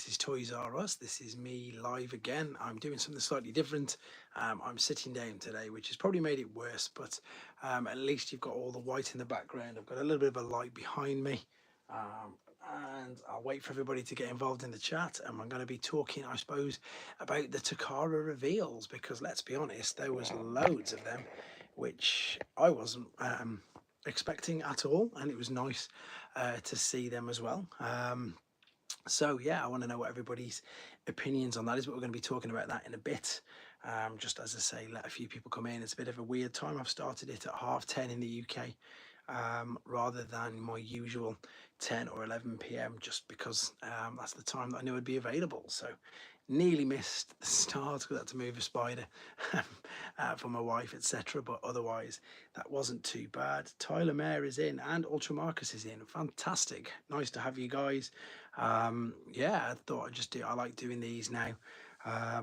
is Toys R Us. This is me live again. I'm doing something slightly different. I'm sitting down today, which has probably made it worse, but at least you've got all the white in the background. I've got a little bit of a light behind me. Um, and I'll wait for everybody to get involved in the chat. And I'm going to be talking, I suppose, about the Takara reveals, because let's be honest, there was loads of them, which I wasn't expecting at all. And it was nice to see them as well. So yeah, I want to know what everybody's opinions on that is, but we're going to be talking about that in a bit. Just as I say, let a few people come in. It's a bit of a weird time. I've started it at 10:30 in the UK, rather than my usual 10 or 11 p.m. just because that's the time that I knew I'd be available. So nearly missed the start because I had to move a spider for my wife, etc. But otherwise, that wasn't too bad. Tyler Mayer is in and Ultra Marcus is in. Fantastic. Nice to have you guys. Yeah, I thought I'd just do, I like doing these now. I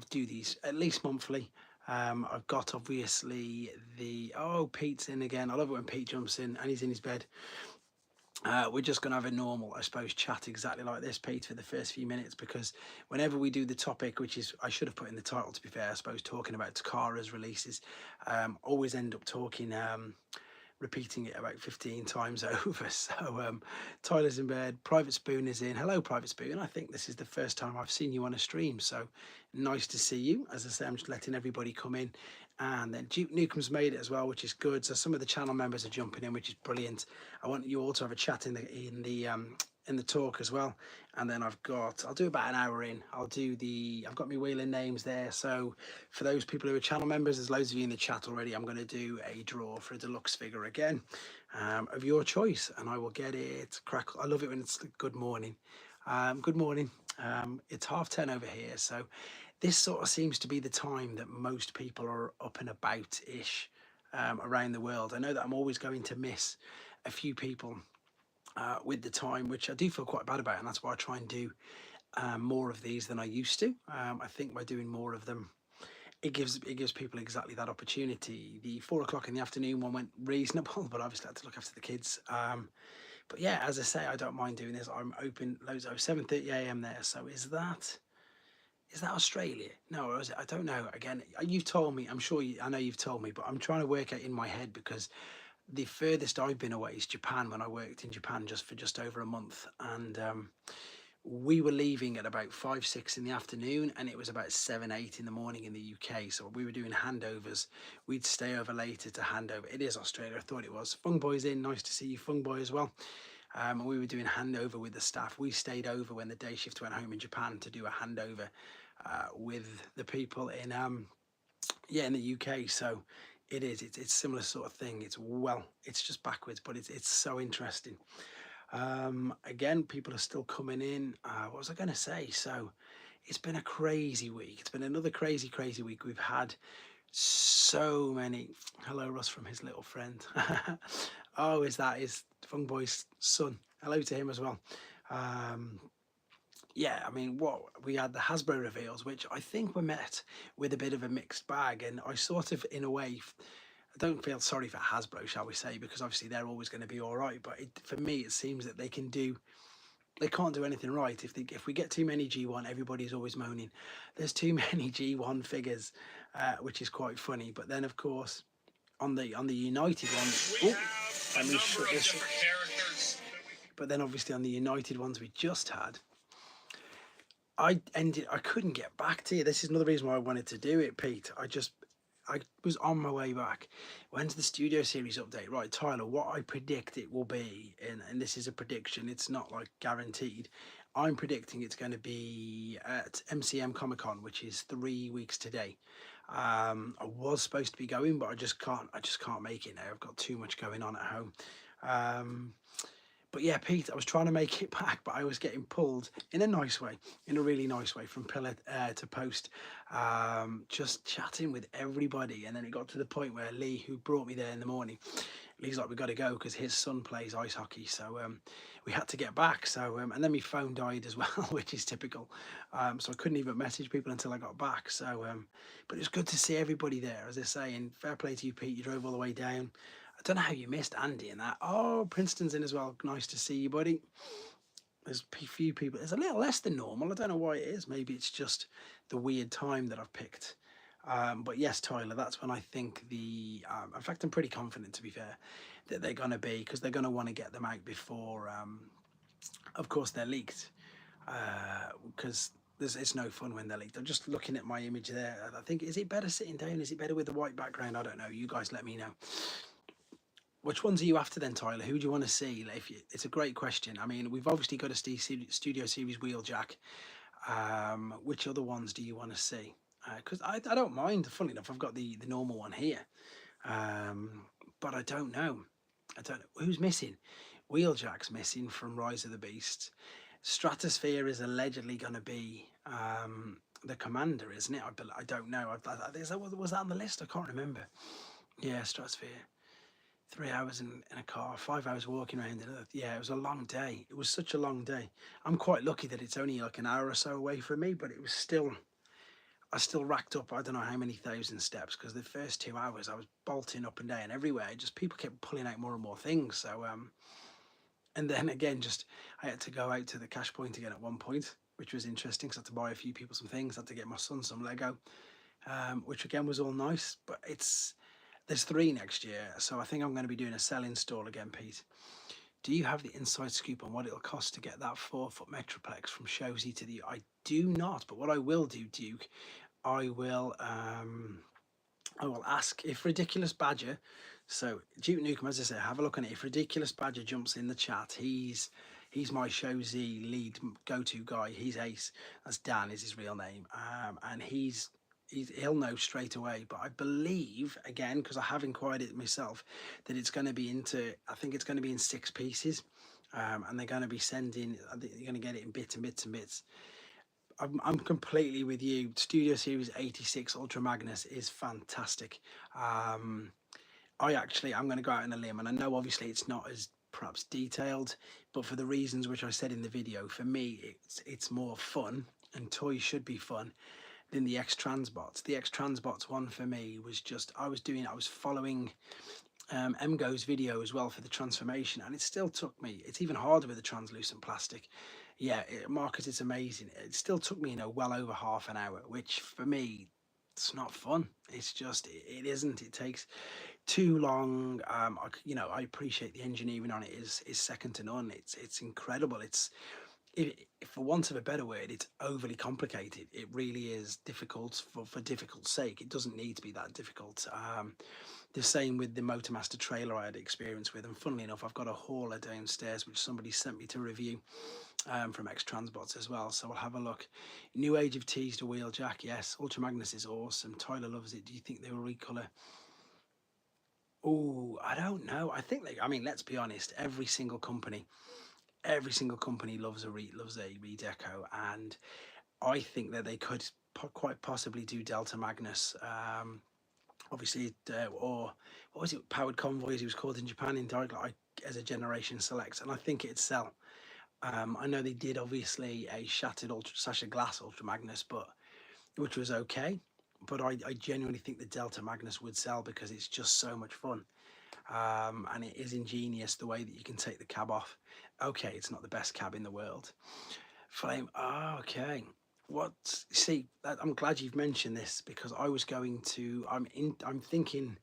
do these at least monthly. I've got obviously Pete's in again. I love it when Pete jumps in and he's in his bed. We're just going to have a normal, I suppose, chat exactly like this, Pete, for the first few minutes, because whenever we do the topic, which is, I should have put in the title, to be fair, I suppose, talking about Takara's releases, always end up talking, repeating it about 15 times over. So Tyler's in bed, Private Spoon is in. Hello, Private Spoon. I think this is the first time I've seen you on a stream, so nice to see you. As I say, I'm just letting everybody come in. And then Duke Nukem's made it as well, which is good. So some of the channel members are jumping in, which is brilliant. I want you all to have a chat in the talk as well. And then I'll do about an hour in. I've got my wheeling names there. So for those people who are channel members, there's loads of you in the chat already. I'm going to do a draw for a deluxe figure again, of your choice, and I will get it. I love it when it's good morning. Good morning. It's 10:30 over here, so this sort of seems to be the time that most people are up and about ish, around the world. I know that I'm always going to miss a few people with the time, which I do feel quite bad about, and that's why I try and do more of these than I used to. I think by doing more of them, it gives people exactly that opportunity. The 4 o'clock in the afternoon one went reasonable, but obviously I had to look after the kids. But yeah, as I say, I don't mind doing this. I'm open loads of 7:30 a.m. there. So is that Australia? No, or is it? I don't know. Again, you've told me. I know you've told me, but I'm trying to work out in my head, because the furthest I've been away is Japan, when I worked in Japan just over a month, and we were leaving at about 5-6 in the afternoon, and it was about 7-8 in the morning in the UK. So we were doing handovers. We'd stay over later to hand over. It is Australia. I thought it was. Fung Boy's in. Nice to see you, Fung Boy, as well. And we were doing handover with the staff. We stayed over when the day shift went home in Japan to do a handover with the people in in the UK. So it's similar sort of thing. It's just backwards, but it's so interesting. Again, people are still coming in. What was I going to say? So it's been a crazy week. It's been another crazy week. We've had so many. Hello, Russ from his little friend. Is Fung Boy's son? Hello to him as well. Yeah, I mean, what we had, the Hasbro reveals, which I think were met with a bit of a mixed bag, and I sort of, in a way, I don't feel sorry for Hasbro, shall we say, because obviously they're always going to be all right. But for me, it seems that they can't do anything right. If we get too many G1, everybody's always moaning. There's too many G1 figures, which is quite funny. But then, of course, on the United ones, let me shut this up. But then, obviously, on the United ones we just had, I couldn't get back to you. This is another reason why I wanted to do it, Pete. I was on my way back. When's the Studio Series update? Right, Tyler, what I predict it will be, and this is a prediction, it's not like guaranteed. I'm predicting it's going to be at MCM Comic Con, which is 3 weeks today. I was supposed to be going, but I just can't make it now. I've got too much going on at home. But yeah, Pete, I was trying to make it back, but I was getting pulled in a nice way, in a really nice way, from pillar to post, just chatting with everybody. And then it got to the point where Lee, who brought me there in the morning, Lee's like, we got to go because his son plays ice hockey. So we had to get back. So and then my phone died as well, which is typical. So I couldn't even message people until I got back. So, but it was good to see everybody there, as I say, and fair play to you, Pete. You drove all the way down. I don't know how you missed Andy and that. Oh, Princeton's in as well. Nice to see you, buddy. There's a few people. It's a little less than normal. I don't know why it is. Maybe it's just the weird time that I've picked. But yes, Tyler, that's when I think in fact, I'm pretty confident, to be fair, that they're going to be, because they're going to want to get them out before, of course, they're leaked. Because it's no fun when they're leaked. I'm just looking at my image there. I think, is it better sitting down? Is it better with the white background? I don't know. You guys let me know. Which ones are you after then, Tyler? Who do you want to see? It's a great question. I mean, we've obviously got a Studio Series Wheeljack. Which other ones do you want to see? Because I don't mind. Funny enough, I've got the normal one here. But I don't know. I don't know. Who's missing? Wheeljack's missing from Rise of the Beast. Stratosphere is allegedly going to be the commander, isn't it? I don't know. Was that on the list? I can't remember. Yeah, Stratosphere. 3 hours in a car, 5 hours walking around. Yeah, it was a long day. It was such a long day. I'm quite lucky that it's only like an hour or so away from me, but it was still, I still racked up, I don't know how many thousand steps, because the first 2 hours I was bolting up and down everywhere. Just people kept pulling out more and more things. So, and then again, just I had to go out to the cash point again at one point, which was interesting because I had to buy a few people some things. I had to get my son some Lego, which again was all nice, but there's 3 next year, so I think I'm going to be doing a sell install again, Pete. Do you have the inside scoop on what it'll cost to get that 4-foot Metroplex from Shozy to the... I do not, but what I will do, Duke, I will ask if Ridiculous Badger, so Duke Nukem, as I say, have a look on it. If Ridiculous Badger jumps in the chat, he's my Shozy lead go-to guy. He's Ace. That's Dan is his real name, and he'll know straight away. But I believe, again, because I have inquired it myself, that it's going to be I think it's going to be in 6 pieces, and they're going to be sending, I think you're going to get it in bits and bits and bits. I'm completely with you. Studio Series 86 Ultra Magnus is fantastic. I'm going to go out on a limb, and I know obviously it's not as perhaps detailed, but for the reasons which I said in the video, for me it's more fun, and toys should be fun, than the X-Transbots. The X-Transbots one for me was just, I was following MGo's video as well for the transformation, and it still took me, it's even harder with the translucent plastic. Yeah, Marcus, it's amazing. It still took me, well over half an hour, which for me, it's not fun. It's just, it isn't. It takes too long. I appreciate the engineering on it is second to none. It's incredible. For want of a better word, it's overly complicated. It really is difficult for difficult sake. It doesn't need to be that difficult. The same with the Motormaster trailer I had experience with, and funnily enough, I've got a hauler downstairs which somebody sent me to review from X-Transbots as well, so I'll have a look. New Age of Tees to Wheeljack, yes. Ultra Magnus is awesome. Tyler loves it. Do you think they will recolor? Oh, I don't know. I think let's be honest, every single company loves a redeco, and I think that they could quite possibly do Delta Magnus. Obviously, or what was it, Powered Convoy as it was called in Japan, as a Generation Select, and I think it'd sell. I know they did obviously a shattered Glass Ultra Magnus, which was okay, but I genuinely think the Delta Magnus would sell because it's just so much fun. And it is ingenious the way that you can take the cab off. Okay, it's not the best cab in the world. Flame, okay. I'm glad you've mentioned this, because I was going to, I'm thinking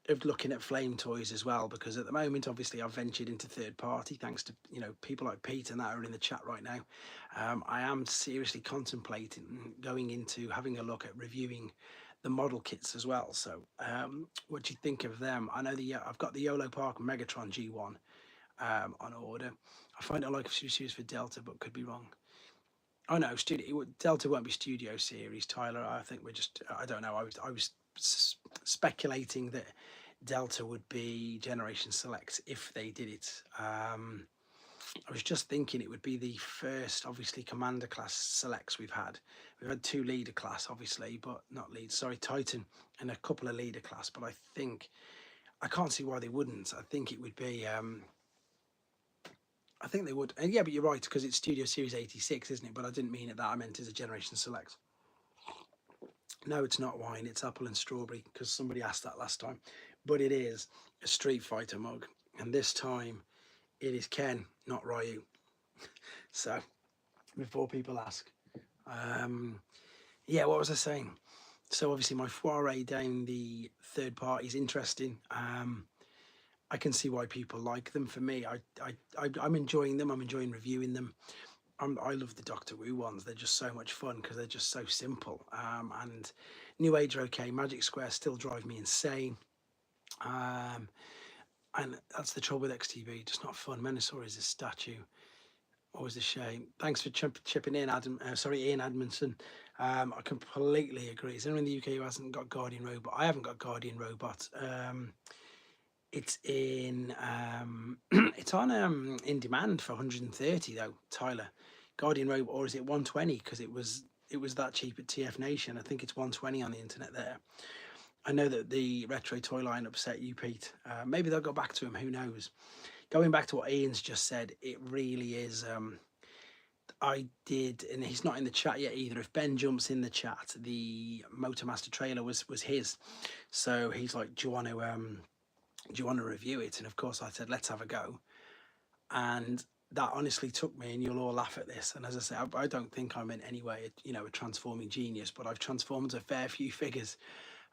of looking at Flame toys as well, because at the moment, obviously, I've ventured into third party thanks to people like Pete and that are in the chat right now. I am seriously contemplating going into having a look at reviewing the model kits as well. So what do you think of them? I know I've got the YOLO Park Megatron G1 on order. I find it like a series for Delta, but could be wrong. Oh no, Delta won't be Studio Series, Tyler. I think I don't know. I was speculating that Delta would be Generation Select if they did it. I was just thinking it would be the first, obviously, Commander class selects we've had. We've had 2 leader class, obviously, but not lead. Sorry, Titan, and a couple of leader class. But I can't see why they wouldn't. I think it would be. I think they would. And yeah, but you're right, because it's Studio Series 86, isn't it? But I didn't mean it that. I meant as a Generation Select. No, it's not wine. It's apple and strawberry, because somebody asked that last time. But it is a Street Fighter mug, and this time it is Ken, not Ryu. So before people ask, yeah, what was I saying? So obviously my foray down the third party is interesting. I can see why people like them. For me, I'm enjoying them. I'm enjoying reviewing them. I love the Doctor Who ones. They're just so much fun because they're just so simple. And New Age are okay. Magic Square still drive me insane. Um, and that's the trouble with XTV. Just not fun. Menosaur is a statue. Always a shame. Thanks for chipping in, Adam. Sorry, Ian Admonson. I completely agree. Is anyone in the UK who hasn't got Guardian Robot? I haven't got Guardian Robot. It's in it's on in demand for 130 though, Tyler. Guardian Robot, or is it 120? Because it was that cheap at TF Nation. I think it's 120 on the internet there. I know that the retro toy line upset you, Pete. Maybe they'll go back to him. Who knows? Going back to what Ian's just said, it really is. I did, and he's not in the chat yet either. If Ben jumps in the chat, the Motormaster trailer was his. So he's like, do you want to review it? And of course I said, let's have a go. And that honestly took me, and you'll all laugh at this. And as I say, I don't think I'm in any way, a transforming genius, but I've transformed a fair few figures.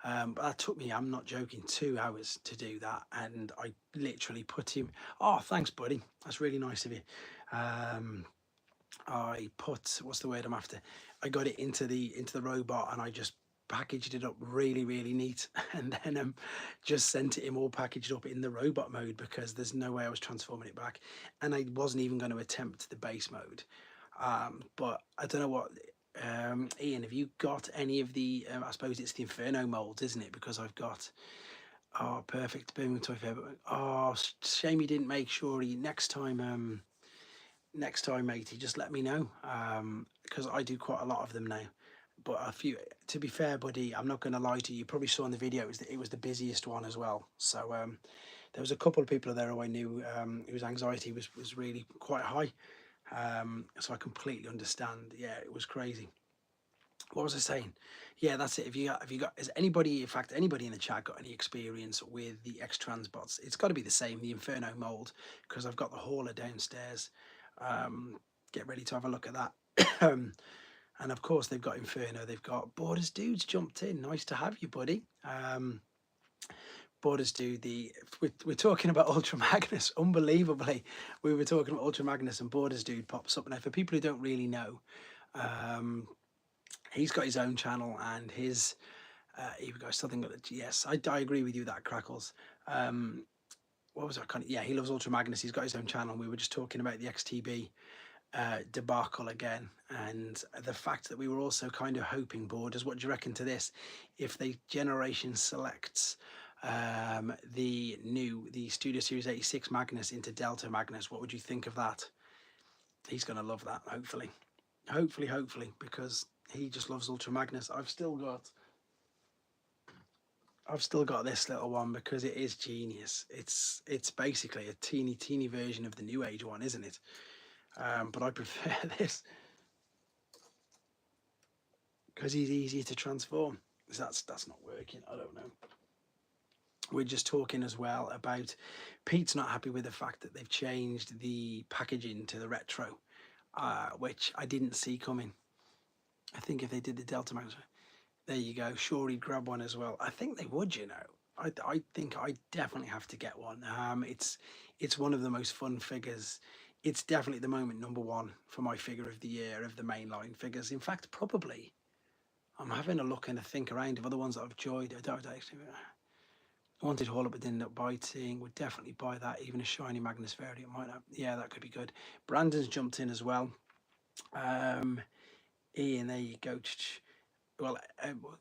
But that took me, I'm not joking, 2 hours to do that. And I literally put him, oh, thanks, buddy. That's really nice of you. I put, what's the word I'm after? I got it into the robot, and I just packaged it up really, really neat, and then just sent it him all packaged up in the robot mode, because there's no way I was transforming it back, and I wasn't even going to attempt the base mode. But I don't know what, Ian, have you got any of the, I suppose it's the Inferno molds, isn't it? Because I've got, oh, perfect, boom, toy favorite. Oh, shame you didn't make sure next time, matey, just let me know, because I do quite a lot of them now. But a few, to be fair, buddy, I'm not going to lie to you. You probably saw in the video it was the busiest one as well. So there was a couple of people there who I knew whose anxiety was really quite high. So I completely understand. Yeah, it was crazy. What was I saying? Yeah, that's it. Have you got? Is anybody, in fact, anybody in the chat got any experience with the X-Trans bots? It's got to be the same, the Inferno mold, because I've got the hauler downstairs. Get ready to have a look at that. And of course they've got Inferno, they've got Borders Dudes jumped in. Nice to have you, buddy. Borders Dude, we're talking about Ultra Magnus. Unbelievably, we were talking about Ultra Magnus, and Borders Dude pops up. Now, for people who don't really know, he's got his own channel, and his here we go. Something that, yes, I agree with you that Crackles. What was that kind of? Yeah, he loves Ultra Magnus. He's got his own channel. We were just talking about the XTB debacle again, and the fact that we were also kind of hoping, Borders, what do you reckon to this? If the generation selects the Studio Series 86 Magnus into Delta Magnus, what would you think of that? He's going to love that, hopefully, because he just loves Ultra Magnus. I've still got this little one because it is genius. It's basically a teeny version of the New Age one, isn't it? But I prefer this because he's easier to transform. That's not working. I don't know. We're just talking as well about Pete's not happy with the fact that they've changed the packaging to the retro, which I didn't see coming. I think if they did the Delta Magnus, there you go. Sure, he'd grab one as well. I think they would. I think I definitely have to get one. It's one of the most fun figures. It's definitely at the moment #1 for my figure of the year of the mainline figures. In fact, probably I'm having a look and a think around of other ones that I've enjoyed. I don't actually. I wanted Hall Up but didn't end up biting. Would definitely buy that. Even a shiny Magnus variant might have. Yeah, that could be good. Brandon's jumped in as well. Ian, there you go. Well,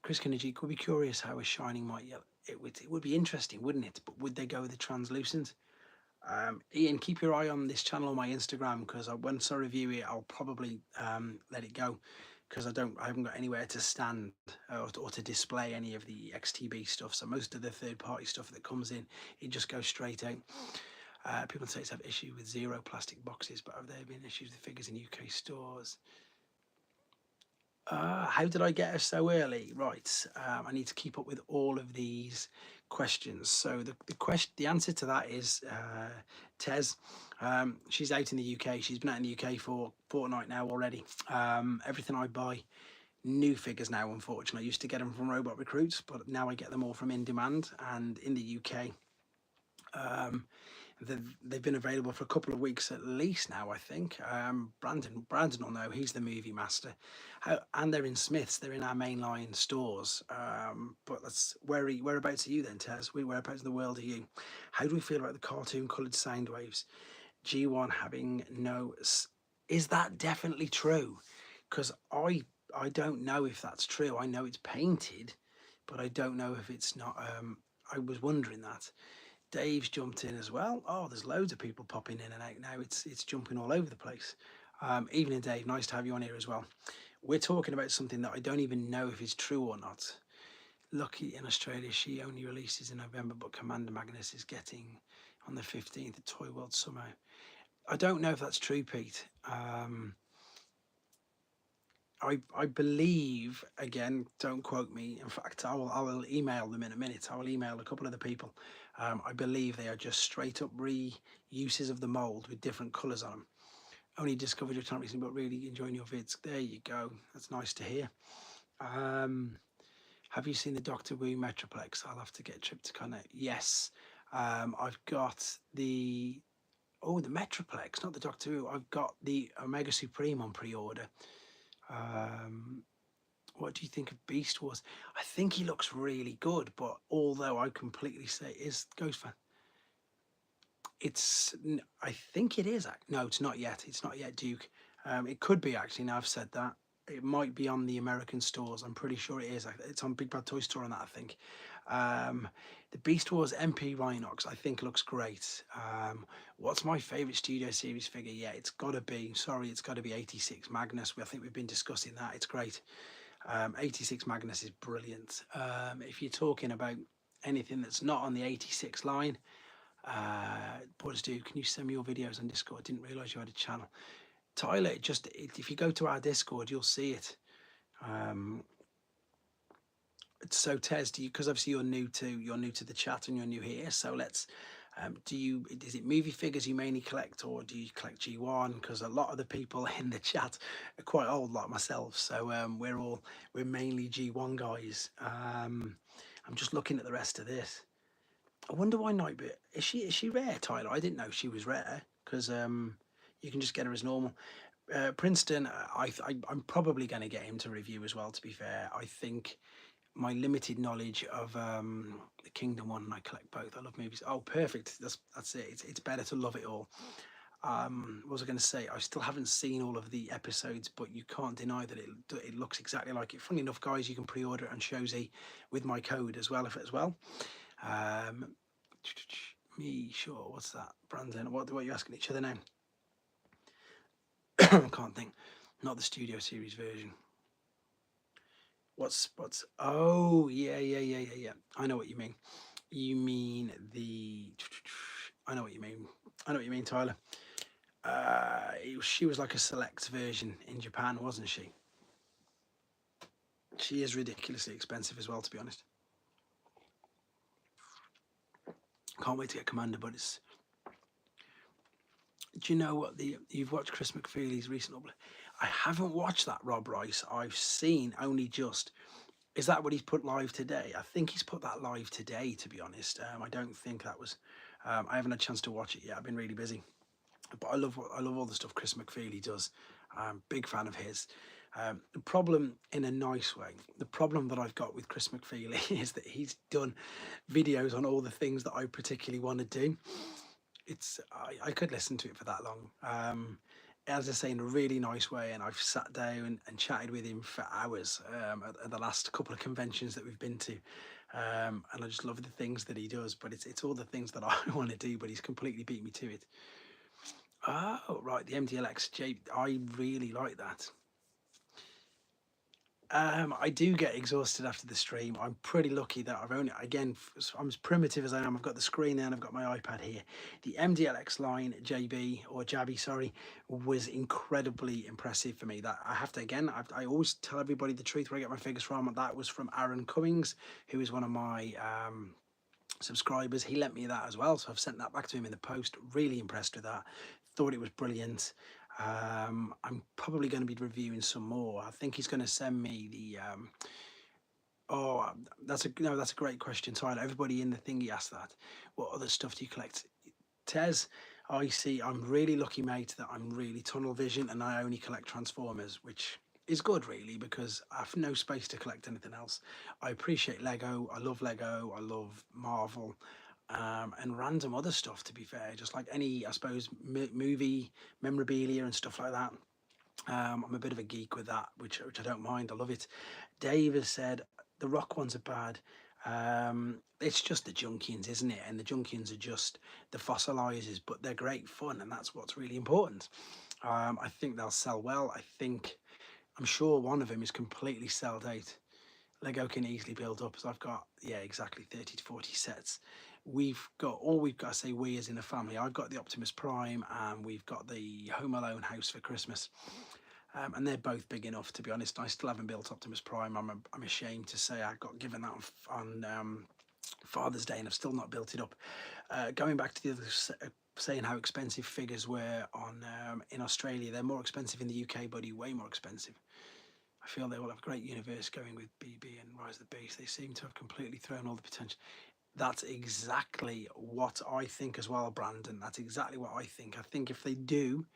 Chris Kennedy could be curious how a shining might yell. It would be interesting, wouldn't it? But would they go with the translucent? Ian, keep your eye on this channel on my Instagram, because once I review it, I'll probably let it go, because I haven't got anywhere to stand or to display any of the XTB stuff. So most of the third-party stuff that comes in, it just goes straight out. People say it's have issue with 0 plastic boxes, but have there been issues with figures in UK stores? How did I get her so early? Right, I need to keep up with all of these questions. So the answer to that is Tez. She's out in the UK. She's been out in the UK for a fortnight now already. Everything I buy, new figures now, unfortunately. I used to get them from Robot Recruits, but now I get them all from In Demand. And in the UK, they've been available for a couple of weeks at least now, I think. Brandon will know, he's the movie master. And they're in Smith's, they're in our mainline stores. But whereabouts are you then, Tez? Whereabouts in the world are you? How do we feel about the cartoon coloured sound waves? G1 having no... Is that definitely true? Because I don't know if that's true. I know it's painted, but I don't know if it's not. I was wondering that. Dave's jumped in as well. Oh, there's loads of people popping in and out now. It's jumping all over the place. Evening, Dave. Nice to have you on here as well. We're talking about something that I don't even know if it's true or not. Lucky in Australia, she only releases in November, but Commander Magnus is getting on the 15th at Toy World somehow. I don't know if that's true, Pete. I believe, again, don't quote me. In fact, I will email them in a minute. I will email a couple of the people. I believe they are just straight up reuses of the mould with different colours on them. Only discovered your channel recently, but really enjoying your vids. There you go. That's nice to hear. Have you seen the Doctor Who Metroplex? I'll have to get a trip to Connect. Yes. I've got the Metroplex, not the Doctor Who. I've got the Omega Supreme on pre-order. What do you think of Beast Wars? I think he looks really good, but although I completely say is Ghost fan, I think it is. No, it's not yet. It's not yet, Duke. It could be actually. Now I've said that, it might be on the American stores. I'm pretty sure it is. It's on Big Bad Toy Store on that, I think. The Beast Wars MP Rhinox, I think, looks great. What's my favourite Studio Series figure? Yeah, it's got to be 86 Magnus. I think we've been discussing that. It's great. 86 Magnus is brilliant. If you're talking about anything that's not on the 86 line, Boys do, can you send me your videos on Discord? I didn't realise you had a channel. Tyler, if you go to our Discord, you'll see it. So Tez, because obviously you're new to the chat and you're new here, so let's is it movie figures you mainly collect, or do you collect G1? Because a lot of the people in the chat are quite old like myself, so we're mainly G1 guys. I'm just looking at the rest of this. I wonder why Nightbit is she rare, Tyler? I didn't know she was rare, because you can just get her as normal. Princeton, I'm probably going to get him to review as well, to be fair. I think my limited knowledge of the Kingdom one, and I collect both. I love movies. Oh, perfect. That's it. It's better to love it all. What was I going to say? I still haven't seen all of the episodes, but you can't deny that it looks exactly like it. Funny enough, guys, you can pre-order it on Shozy with my code as well, Me sure. What's that, Brandon? What are you asking each other now? I can't think. Not the Studio Series version. What's oh yeah. I know what you mean. You mean I know what you mean, Tyler. She was like a select version in Japan, wasn't she? She is ridiculously expensive as well, to be honest. Can't wait to get Commander, but it's... Do you know what you've watched Chris McFeely's recent upload? I haven't watched that, Rob Rice. I've seen only just... Is that what he's put live today? I think he's put that live today, to be honest. I don't think that was... I haven't had a chance to watch it yet. I've been really busy. But I love all the stuff Chris McFeely does. I'm a big fan of his. The problem, in a nice way, the problem that I've got with Chris McFeely is that he's done videos on all the things that I particularly want to do. I could listen to it for that long. As I say, in a really nice way, and I've sat down and chatted with him for hours at the last couple of conventions that we've been to, and I just love the things that he does. But it's all the things that I want to do, but he's completely beat me to it. Oh right, the MDLX I really like that. I do get exhausted after the stream. I'm pretty lucky that I'm as primitive as I am. I've got the screen there and I've got my iPad here. The MDLX line Jabby, sorry, was incredibly impressive for me. That I have to, again, I always tell everybody the truth where I get my figures from. That was from Aaron Cummings, who is one of my subscribers. He lent me that as well, so I've sent that back to him in the post. Really impressed with that. Thought it was brilliant. I'm probably going to be reviewing some more. I think he's going to send me the oh, that's a great question, Tyler. Everybody in the thingy asked that. What other stuff do you collect? Tez, I see. I'm really lucky, mate, that I'm really tunnel vision and I only collect Transformers, which is good, really, because I have no space to collect anything else. I appreciate Lego. I love Lego. I love Marvel. And random other stuff, to be fair, just like any, I suppose, movie memorabilia and stuff like that. I'm a bit of a geek with that, which I don't mind. I love it. Dave has said the rock ones are bad. It's just the Junkians, isn't it? And the Junkians are just the fossilizers, but they're great fun, and that's what's really important. I think they'll sell well. I'm sure one of them is completely sold out. Lego can easily build up, as I've got, yeah, exactly 30 to 40 sets. We've got, I say we as in a family, I've got the Optimus Prime and we've got the Home Alone house for Christmas. And they're both big enough, to be honest. I still haven't built Optimus Prime. I'm ashamed to say I got given that on Father's Day and I've still not built it up. Going back to the other saying how expensive figures were on in Australia, they're more expensive in the UK, buddy, way more expensive. I feel they will have a great universe going with BB and Rise of the Beast. They seem to have completely thrown all the potential. That's exactly what I think as well, Brandon. That's exactly what I think. I think if they do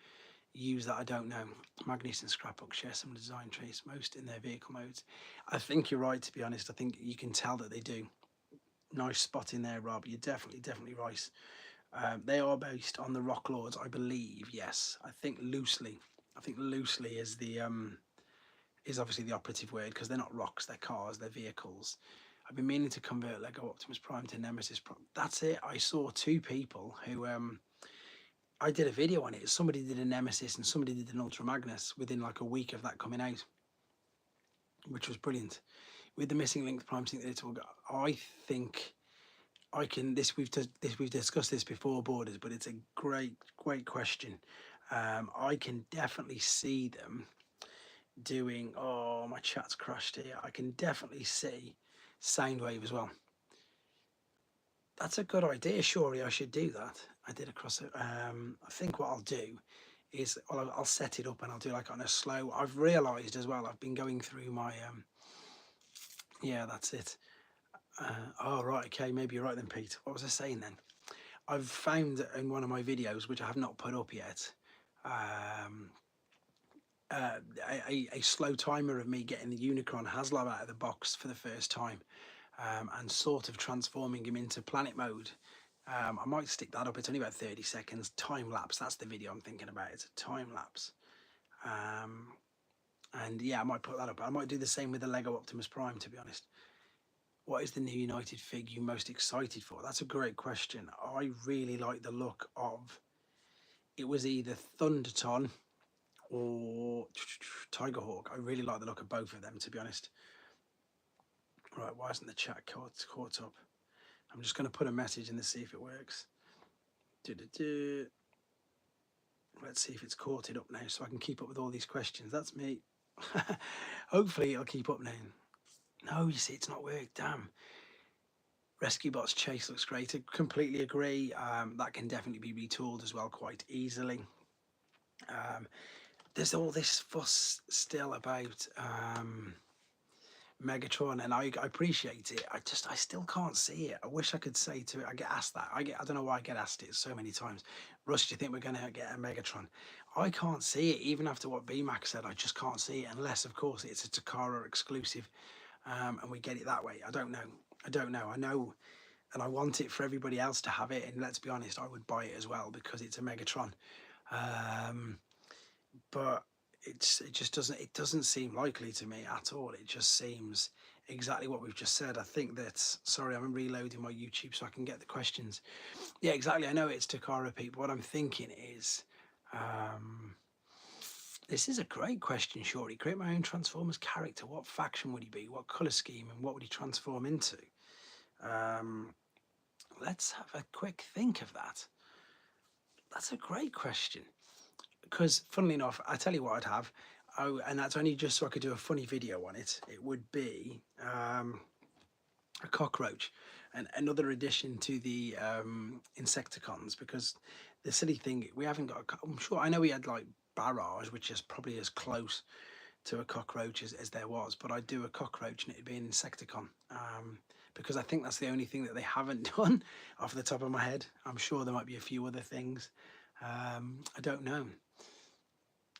use that, I don't know. Magnus and Scrapbook share some design traits, most in their vehicle modes. I think you're right, to be honest. I think you can tell that they do. Nice spot in there, Rob. You're definitely right. They are based on the Rock Lords, I believe. Yes, I think loosely. Is the is obviously the operative word because they're not rocks, they're cars, they're vehicles. I've been meaning to convert Lego Optimus Prime to Nemesis Prime. That's it. I saw two people who I did a video on it. Somebody did a Nemesis and somebody did an Ultra Magnus within like a week of that coming out, which was brilliant. With the missing link Prime sync that I think I can. We've discussed this before, Borders, but it's a great question. I can definitely see them doing. Oh, my chat's crashed here. I can definitely see Soundwave as well. That's a good idea. Surely I should do that. I did across it. I think what I'll do is I'll set it up and I'll do like on a slow. I've realised as well. I've been going through my. Yeah, that's it. Oh right, okay. Maybe you're right then, Pete. What was I saying then? I've found in one of my videos, which I have not put up yet, a slow timer of me getting the Unicron Haslam out of the box for the first time, and sort of transforming him into planet mode. I might stick that up. It's only about 30 seconds. Time lapse. That's the video I'm thinking about. It's a time lapse. And yeah, I might put that up. I might do the same with the Lego Optimus Prime, to be honest. What is the new United fig you most excited for? That's a great question. I really like the look of, it was either Thunderton or Tigerhawk. I really like the look of both of them, to be honest. Right, why isn't the chat caught up? I'm just going to put a message in to see if it works. Let's see if it's caught it up now so I can keep up with all these questions. That's me. Hopefully it'll keep up now. No, you see, it's not worked. Damn. Rescue Bots Chase looks great. I completely agree. That can definitely be retooled as well quite easily. There's all this fuss still about Megatron, and I appreciate it. I still can't see it. I wish I could say to it. I get asked that. I don't know why I get asked it so many times. Russ, do you think we're going to get a Megatron? I can't see it, even after what BMAC said. I just can't see it, unless, of course, it's a Takara exclusive, and we get it that way. I don't know. I know, and I want it for everybody else to have it. And let's be honest, I would buy it as well because it's a Megatron. But it doesn't seem likely to me at all. It just seems exactly what we've just said. I think that's, sorry, I'm reloading my YouTube so I can get the questions. Yeah, exactly. I know it's Takara, Pete, but what I'm thinking is, this is a great question, Shorty. Create my own Transformers character. What faction would he be? What colour scheme? And what would he transform into? Let's have a quick think of that. That's a great question. Because, funnily enough, I tell you what I'd have. Oh, and that's only just so I could do a funny video on it. It would be, a cockroach, and another addition to the insecticons, because the silly thing, we haven't got I'm sure, I know we had like barrage, which is probably as close to a cockroach as there was, but I'd do a cockroach and it'd be an insecticon, because I think that's the only thing that they haven't done off the top of my head. I'm sure there might be a few other things. I don't know.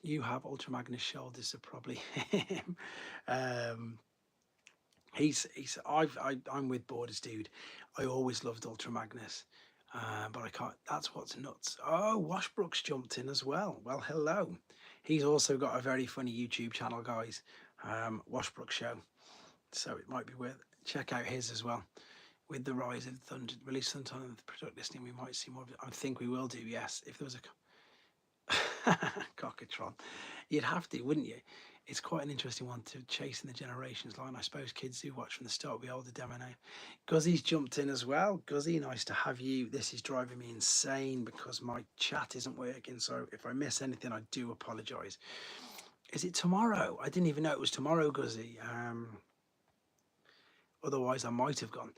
You have Ultra Magnus shoulders, so probably him. um, I'm with Borders, dude. I always loved Ultra Magnus, but I can't. That's what's nuts. Oh, Washbrook's jumped in as well. Well, hello. He's also got a very funny YouTube channel, guys. Washbrook Show. So it might be worth check out his as well. With the rise of Thunder release sometime in the product listing, we might see more of it. I think we will do. Yes, if there was a Cockatron. You'd have to, wouldn't you? It's quite an interesting one to chase in the generations line. I suppose kids who watch from the start will be older demo now. Guzzy's jumped in as well. Guzzy, nice to have you. This is driving me insane because my chat isn't working. So if I miss anything, I do apologise. Is it tomorrow? I didn't even know it was tomorrow, Guzzy. Otherwise, I might have gone.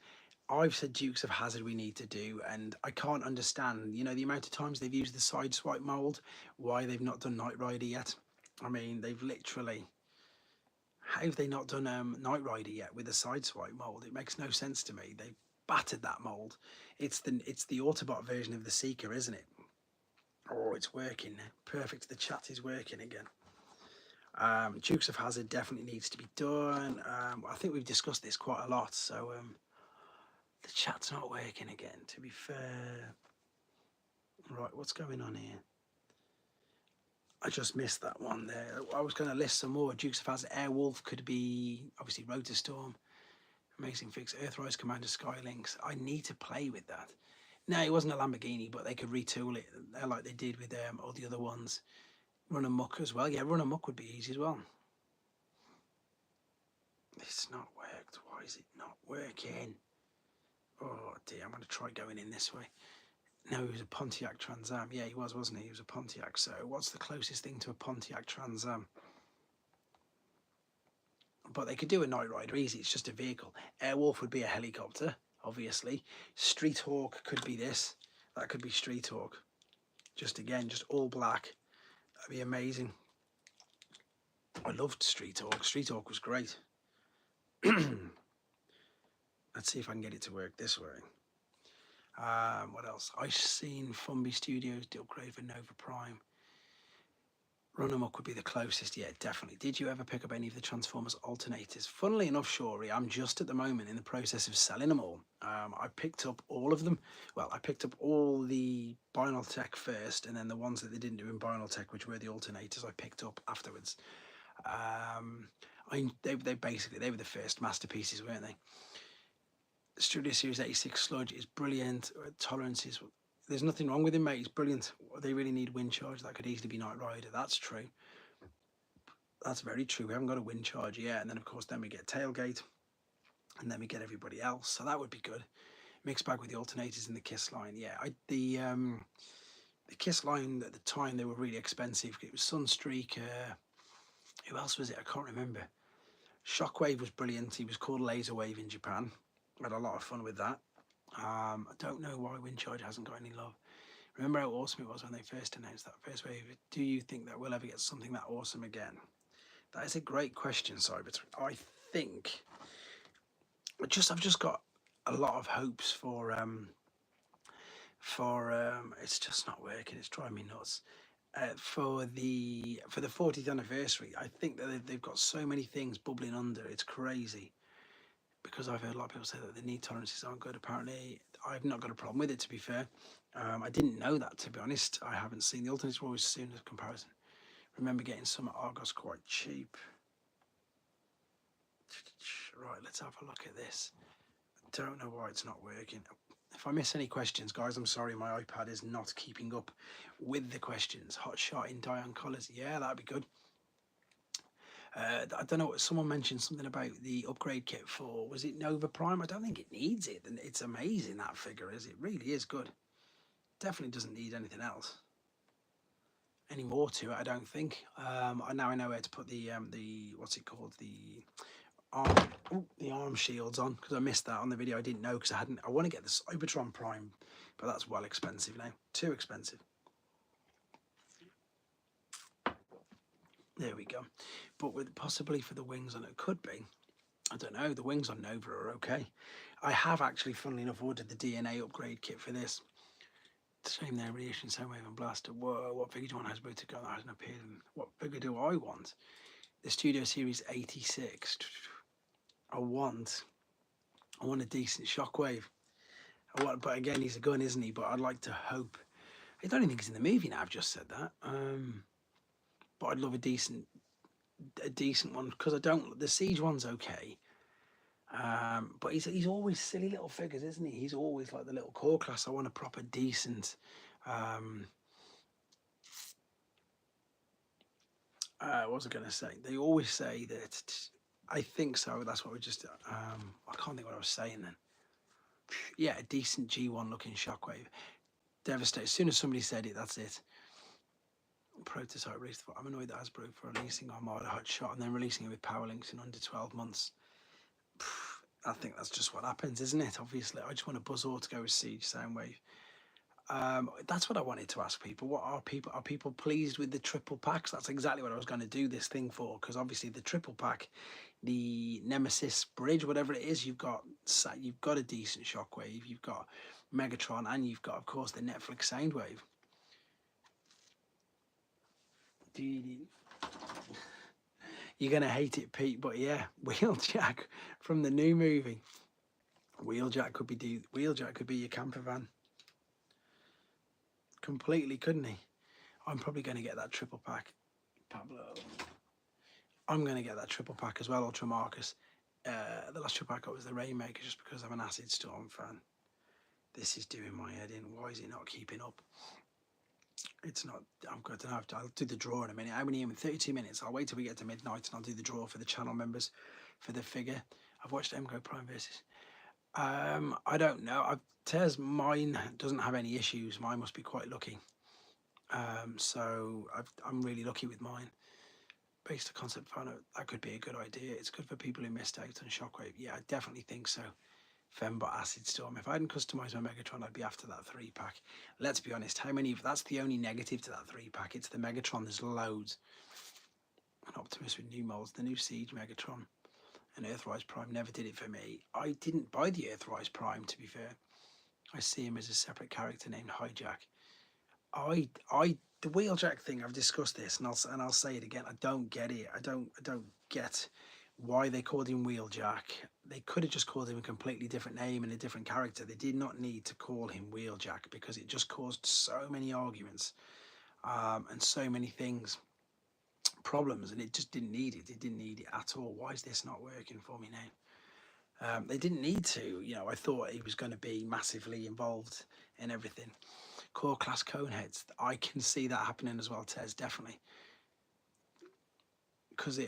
I've said Dukes of Hazzard we need to do, and I can't understand, the amount of times they've used the side swipe mould, why they've not done Knight Rider yet. I mean, they've literally, how have they not done Knight Rider yet with the side swipe mould? It makes no sense to me. They battered that mould. It's the Autobot version of the Seeker, isn't it? Oh, it's working. Perfect. The chat is working again. Dukes of Hazzard definitely needs to be done. I think we've discussed this quite a lot, so the chat's not working again, to be fair. Right, what's going on here? I just missed that one there. I was going to list some more. Dukes of Hazzard, Airwolf could be, obviously, Rotor Storm, Amazing Fix, Earthrise, Commander, Skylinks. I need to play with that. No, it wasn't a Lamborghini, but they could retool it like they did with all the other ones. Run Amok as well. Yeah, Run Amok would be easy as well. It's not worked. Why is it not working? Oh dear, I'm going to try going in this way. No, he was a Pontiac Trans Am. Yeah, he was, wasn't he? He was a Pontiac. So what's the closest thing to a Pontiac Trans Am? But they could do a Knight Rider easy. It's just a vehicle. Airwolf would be a helicopter, obviously. Street Hawk could be this. That could be Street Hawk. Just again, just all black. That'd be amazing. I loved Street Hawk. Street Hawk was great. Let's see if I can get it to work this way. What else? I've seen Fumby Studios do upgrade for Nova Prime. Run Amok would be the closest, yeah, definitely. Did you ever pick up any of the Transformers alternators? Funnily enough, Shori, I'm just at the moment in the process of selling them all. I picked up all of them. Well, I picked up all the Binal Tech first, and then the ones that they didn't do in Binal Tech, which were the alternators, I picked up afterwards. They were the first masterpieces, weren't they? Studio Series 86 Sludge is brilliant. Tolerances, there's nothing wrong with him, mate. He's brilliant. They really need wind charge. That could easily be Knight Rider. That's true. That's very true. We haven't got a wind charge yet. And then, of course, then we get Tailgate. And then we get everybody else. So that would be good. Mixed bag with the alternators in the Kiss line. Yeah, the Kiss line at the time, they were really expensive. It was Sunstreak. Who else was it? I can't remember. Shockwave was brilliant. He was called Laser Wave in Japan. I had a lot of fun with that. I don't know why Wind Charge hasn't got any love. Remember how awesome it was when they first announced that first wave? Do you think that we'll ever get something that awesome again? That is a great question, Cybertron. I think I've just got a lot of hopes for it's just not working. It's driving me nuts. For the 40th anniversary, I think that they've got so many things bubbling under. It's crazy. Because I've heard a lot of people say that the need tolerances aren't good. Apparently, I've not got a problem with it, to be fair. I didn't know that, to be honest. I haven't seen the alternates were always soon as comparison. Remember getting some at Argos quite cheap. Right, let's have a look at this. I don't know why it's not working. If I miss any questions, guys, I'm sorry. My iPad is not keeping up with the questions. Hot shot in Dion colours. Yeah, that'd be good. I don't know, someone mentioned something about the upgrade kit for, was it Nova Prime? I don't think it needs it, and it's amazing, that figure is. It really is good. Definitely doesn't need anything else. Any more to it, I don't think. Now I know where to put the what's it called? The arm, the arm shields on, because I missed that on the video. I didn't know because I want to get the Cybertron Prime, but that's well expensive now. Too expensive. There we go. But with possibly for the wings on it, could be. I don't know. The wings on Nova are okay. I have actually, funnily enough, ordered the DNA upgrade kit for this. Shame there, Radiation, Soundwave and Blaster. Whoa, what figure do you want Hasbro to go that hasn't appeared? What figure do I want? The Studio Series 86. I want a decent Shockwave. But again, he's a gun, isn't he? But I'd like to hope. I don't even think he's in the movie now. I've just said that. But I'd love a decent one, because I don't. The Siege one's okay. But he's always silly little figures, isn't he? He's always like the little core class. I want a proper decent. What was I going to say? They always say that. I think so. That's what we just. I can't think what I was saying then. Yeah, a decent G1 looking Shockwave. Devastated. As soon as somebody said it, that's it. Prototype released. I'm annoyed that Hasbro for releasing Armada Hot Shot and then releasing it with Power Links in under 12 months. I think that's just what happens, isn't it? Obviously, I just want a Buzzsaw to go with Siege Soundwave. That's what I wanted to ask people. What are people pleased with the triple packs? That's exactly what I was going to do this thing for, because obviously the triple pack, the Nemesis Bridge, whatever it is, you've got a decent Shockwave, you've got Megatron, and you've got, of course, the Netflix Soundwave. You're gonna hate it, Pete, but yeah, Wheeljack from the new movie. Wheeljack could be your camper van. Completely, couldn't he? I'm probably going to get that triple pack. Pablo. I'm going to get that triple pack as well, Ultra Marcus. The last triple pack I got was the Rainmaker, just because I'm an Acid Storm fan. This is doing my head in. Why is it not keeping up? It's not. I'm going to have to. I'll do the draw in a minute. How many in 32 minutes? I'll wait till we get to midnight and I'll do the draw for the channel members for the figure. I've watched MGO Prime versus. I don't know. Mine doesn't have any issues. Mine must be quite lucky. So I'm really lucky with mine. Based on concept fan, that could be a good idea. It's good for people who missed out on Shockwave. Yeah, I definitely think so. Fembot Acid Storm. If I hadn't customized my Megatron, I'd be after that 3-pack. Let's be honest, that's the only negative to that 3-pack. It's the Megatron. There's loads. An Optimus with new molds, the new Siege Megatron, and Earthrise Prime never did it for me. I didn't buy the Earthrise Prime, to be fair. I see him as a separate character named Hijack. The Wheeljack thing, I've discussed this, and I'll say it again. I don't get it. I don't get why they called him Wheeljack. They could have just called him a completely different name and a different character. They did not need to call him Wheeljack, because it just caused so many arguments and so many problems, and it just didn't need it. It didn't need it at all. Why is this not working for me now? They didn't need to. I thought he was going to be massively involved in everything. Core class Coneheads, I can see that happening as well, Tez, definitely. Because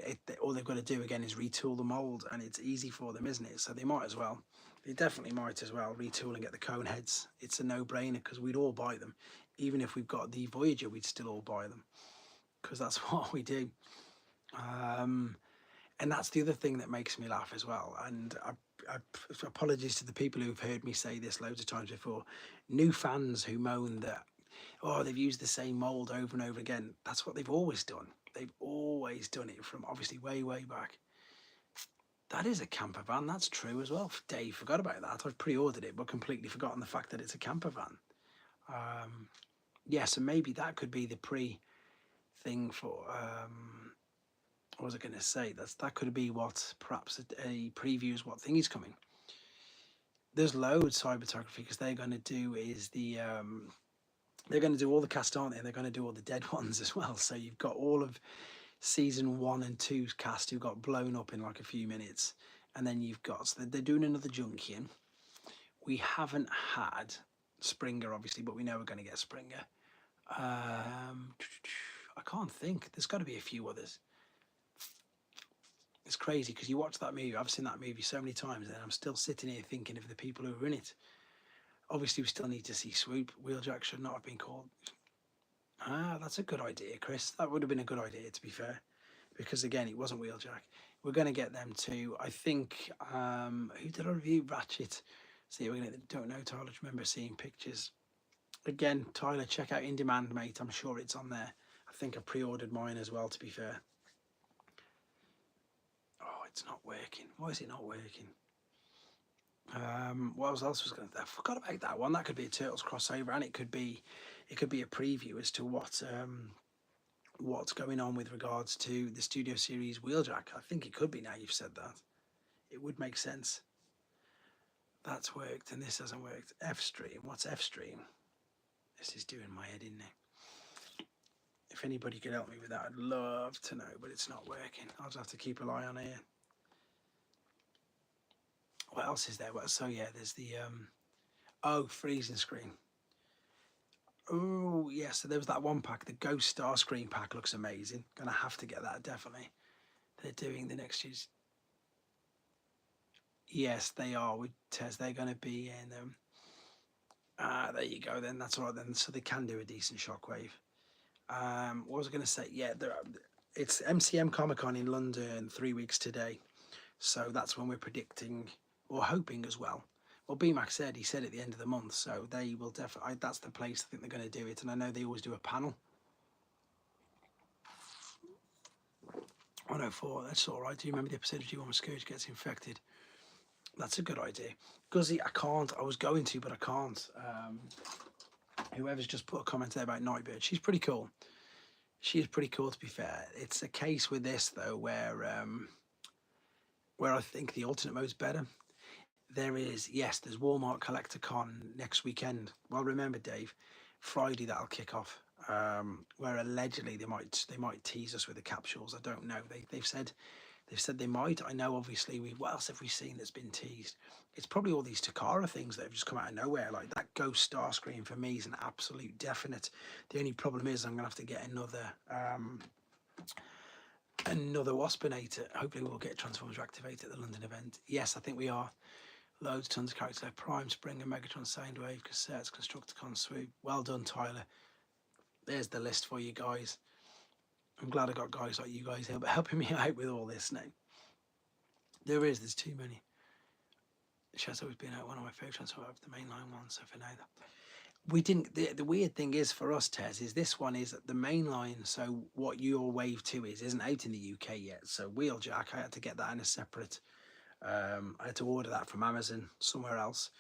all they've got to do again is retool the mold, and it's easy for them, isn't it? So they might as well. They definitely might as well retool and get the Coneheads. It's a no-brainer, because we'd all buy them. Even if we've got the Voyager, we'd still all buy them, because that's what we do. And that's the other thing that makes me laugh as well. And apologies to the people who've heard me say this loads of times before. New fans who moan that, oh, they've used the same mold over and over again. That's what they've always done. They've always done it from obviously way, way back. That is a camper van. That's true as well. Dave forgot about that. I've pre-ordered it, but completely forgotten the fact that it's a camper van. Yeah, so maybe that could be the pre-thing for... what was I going to say? That could be what, perhaps a preview is what thing is coming. There's loads Cybertography, because they're going to do is they're going to do all the cast, aren't they? They're going to do all the dead ones as well. So you've got all of season 1 and 2's cast who got blown up in like a few minutes, and then you've got, so they're doing another Junkion. We haven't had Springer obviously, but we know we're going to get Springer. I can't think. There's got to be a few others. It's crazy, because you watch that movie. I've seen that movie so many times, and I'm still sitting here thinking of the people who are in it. Obviously, we still need to see Swoop. Wheeljack should not have been called. That's a good idea, Chris. That would have been a good idea, to be fair, because again, it wasn't Wheeljack. We're going to get them too. I think, who did I review? Ratchet. See, we're going to, don't know, Tyler. Remember seeing pictures. Again, Tyler, check out In Demand, mate. I'm sure it's on there. I think I pre-ordered mine as well, to be fair. Oh, it's not working. Why is it not working? What else was going to? I forgot about that one. That could be a Turtles crossover, and it could be a preview as to what's going on with regards to the Studio Series Wheeljack. I think it could be now you've said that. It would make sense. That's worked, and this hasn't worked. F stream. What's F stream? This is doing my head in now. If anybody could help me with that, I'd love to know, but it's not working. I'll just have to keep an eye on here. What else is there? Well, so yeah, there's the freezing screen. Oh yeah, so there was that one pack. The Ghost Star screen pack looks amazing. Gonna have to get that, definitely. They're doing the next year's. Yes, they are with Tez. They're going to be in there you go then. That's all right then. So they can do a decent shockwave. What was I going to say? Yeah, it's MCM Comic Con in London 3 weeks today. So that's when we're predicting or hoping as well. Well, BMAC said, he said at the end of the month. So they will definitely, that's the place I think they're going to do it. And I know they always do a panel. 104, that's all right. Do you remember the episode of G1 where Scourge gets infected? That's a good idea. Guzzy, I can't. I was going to, but I can't. Whoever's just put a comment there about Nightbird, she's pretty cool. She is pretty cool, to be fair. It's a case with this, though, where I think the alternate mode's better. There's Walmart Collector Con next weekend. Well, remember, Dave, Friday that'll kick off. Where allegedly they might tease us with the capsules. I don't know. They've said they might. I know, obviously, what else have we seen that's been teased? It's probably all these Takara things that have just come out of nowhere. Like that Ghost Star screen for me is an absolute definite. The only problem is I'm gonna have to get another Waspinator. Hopefully we'll get Transformers Reactivate at the London event. Yes, I think we are. Loads, tons of characters left. Prime, Spring, and Megatron, Soundwave, Cassettes, Constructicon, Swoop. Well done, Tyler. There's the list for you guys. I'm glad I got guys like you guys helping me out with all this now. There's too many. Shadow's always been out one of my favourite Transformers, the mainline one, so for now we didn't. The weird thing is for us, Tez, is this one is the mainline, so what your Wave 2 isn't out in the UK yet. So Wheeljack, I had to get that in a separate, I had to order that from Amazon somewhere else.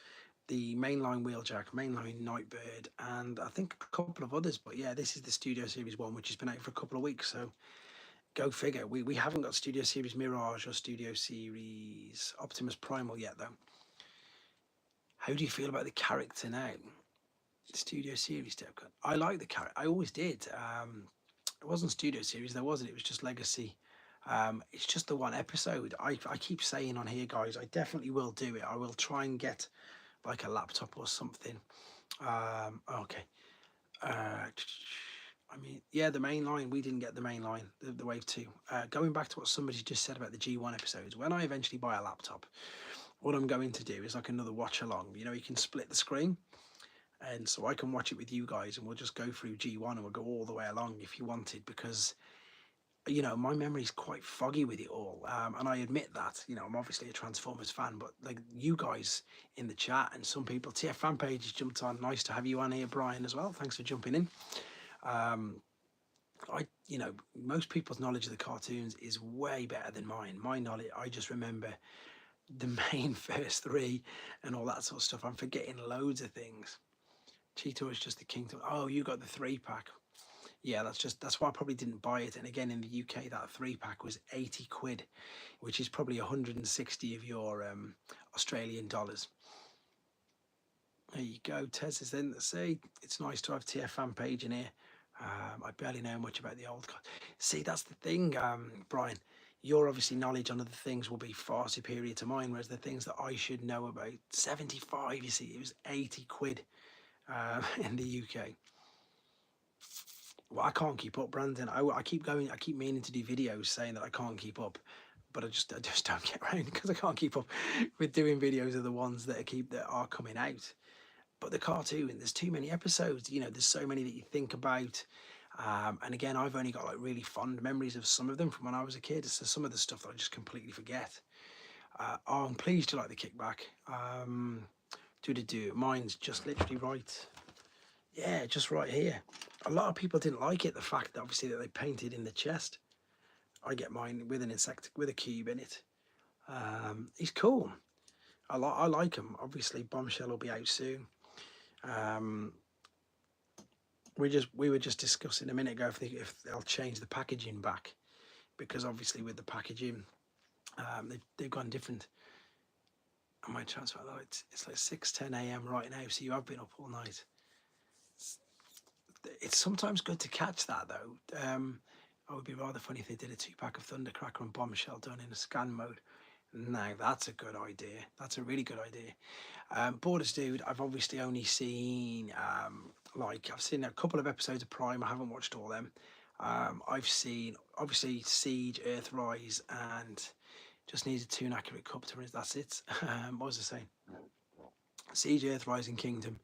The mainline Wheeljack, mainline Nightbird, and I think a couple of others. But yeah, this is the Studio Series one, which has been out for a couple of weeks. So go figure. We haven't got Studio Series Mirage or Studio Series Optimus Primal yet, though. How do you feel about the character now? The Studio Series, Debcut. I like the character. I always did. It wasn't Studio Series, there wasn't. It was just Legacy. It's just the one episode. I keep saying on here, guys, I definitely will do it. I will try and get like a laptop or something. Okay. I mean, yeah, the main line, we didn't get the main line, the Wave 2. Going back to what somebody just said about the G1 episodes, when I eventually buy a laptop, what I'm going to do is like another watch along. You know, you can split the screen, and so I can watch it with you guys, and we'll just go through G1 and we'll go all the way along if you wanted, because you know, my memory's quite foggy with it all, and I admit that. You know, I'm obviously a Transformers fan, but like you guys in the chat and some people, TF fan page has jumped on. Nice to have you on here, Brian, as well. Thanks for jumping in. You know, most people's knowledge of the cartoons is way better than mine. My knowledge, I just remember the main first three and all that sort of stuff. I'm forgetting loads of things. Cheetor is just the kingdom. Oh, you got the 3-pack. Yeah, that's why I probably didn't buy it. And again, in the UK, that 3-pack was 80 quid, which is probably 160 of your Australian dollars. There you go. Tez is in the sea. It's nice to have TF fan page in here. I barely know much about the old card. See, that's the thing, Brian. Your obviously knowledge on other things will be far superior to mine, whereas the things that I should know about, 75, you see, it was 80 quid in the UK. Well, I can't keep up, Brandon. I keep meaning to do videos saying that I can't keep up, but I just don't get around because I can't keep up with doing videos of the ones that are coming out. But the cartoon, there's too many episodes. You know, there's so many that you think about. And again, I've only got like really fond memories of some of them from when I was a kid. So some of the stuff that I just completely forget. I'm pleased to like the kickback. Do. Mine's just literally right. Yeah, just right here. A lot of people didn't like it. The fact that obviously that they painted in the chest. I get mine with an insect with a cube in it. He's cool. I like him. Obviously, Bombshell will be out soon. Um, we were just discussing a minute ago if they'll change the packaging back, because obviously with the packaging, they've gone different. And my transfer light, it's like 6:10 a.m. right now, so you have been up all night. It's sometimes good to catch that though. It would be rather funny if they did a 2-pack of Thundercracker and Bombshell done in a scan mode. Now that's a good idea. That's a really good idea. Borders Dude, I've obviously only seen I've seen a couple of episodes of Prime. I haven't watched all them. I've seen obviously Siege, Earthrise, and just needs a tune accurate cup to that's it. What was I saying? Siege, Earthrise, and Kingdom.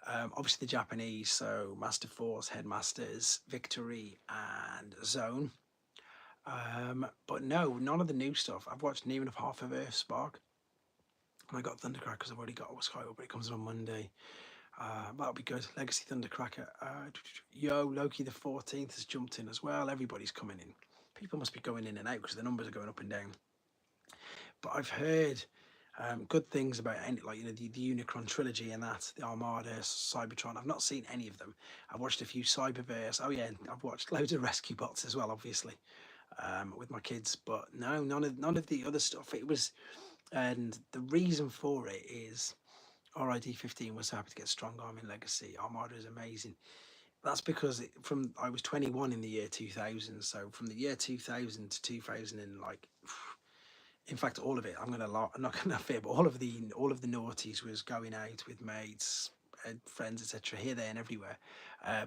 Obviously the Japanese, so Master Force, Headmasters, Victory, and Zone. But no, none of the new stuff. I've watched even of half of Earthspark. And I got Thundercracker because I've already got Skyward, but it comes on Monday. That'll be good. Legacy Thundercracker. Loki the 14th has jumped in as well. Everybody's coming in. People must be going in and out because the numbers are going up and down. But I've heard good things about the Unicron trilogy and that, the Armada, Cybertron. I've not seen any of them. I've watched a few Cyberverse. Oh yeah, I've watched loads of Rescue Bots as well, obviously, with my kids. But no, none of the other stuff. It was, and the reason for it is RID 15 was so happy to get Strong Arm in Legacy. Armada is amazing. That's because I was 21 in the year 2000. So from the year 2000 to 2000 and in fact, all of it. I'm not gonna fib. All of the noughties was going out with mates, friends, etc. Here, there, and everywhere.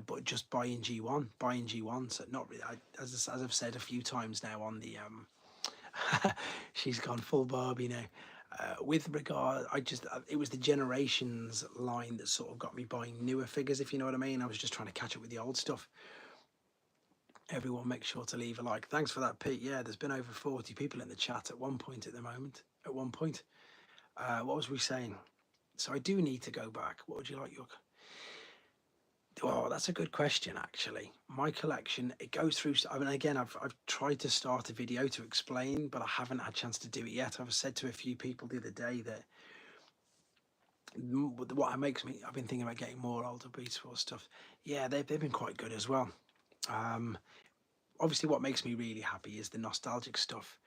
But just buying G1. So not really. As I've said a few times now on the she's gone full Barbie now. With regard, it was the Generations line that sort of got me buying newer figures, if you know what I mean. I was just trying to catch up with the old stuff. Everyone make sure to leave a like. Thanks for that, Pete. Yeah, there's been over 40 people in the chat at one point. What was we saying? So I do need to go back. What would you like, Yuck? Oh, that's a good question, actually. My collection, it goes through, I mean, again, I've tried to start a video to explain, but I haven't had a chance to do it yet. I've said to a few people the other day that what makes me, I've been thinking about getting more older Beast Wars stuff. Yeah, they've been quite good as well. Obviously what makes me really happy is the nostalgic stuff.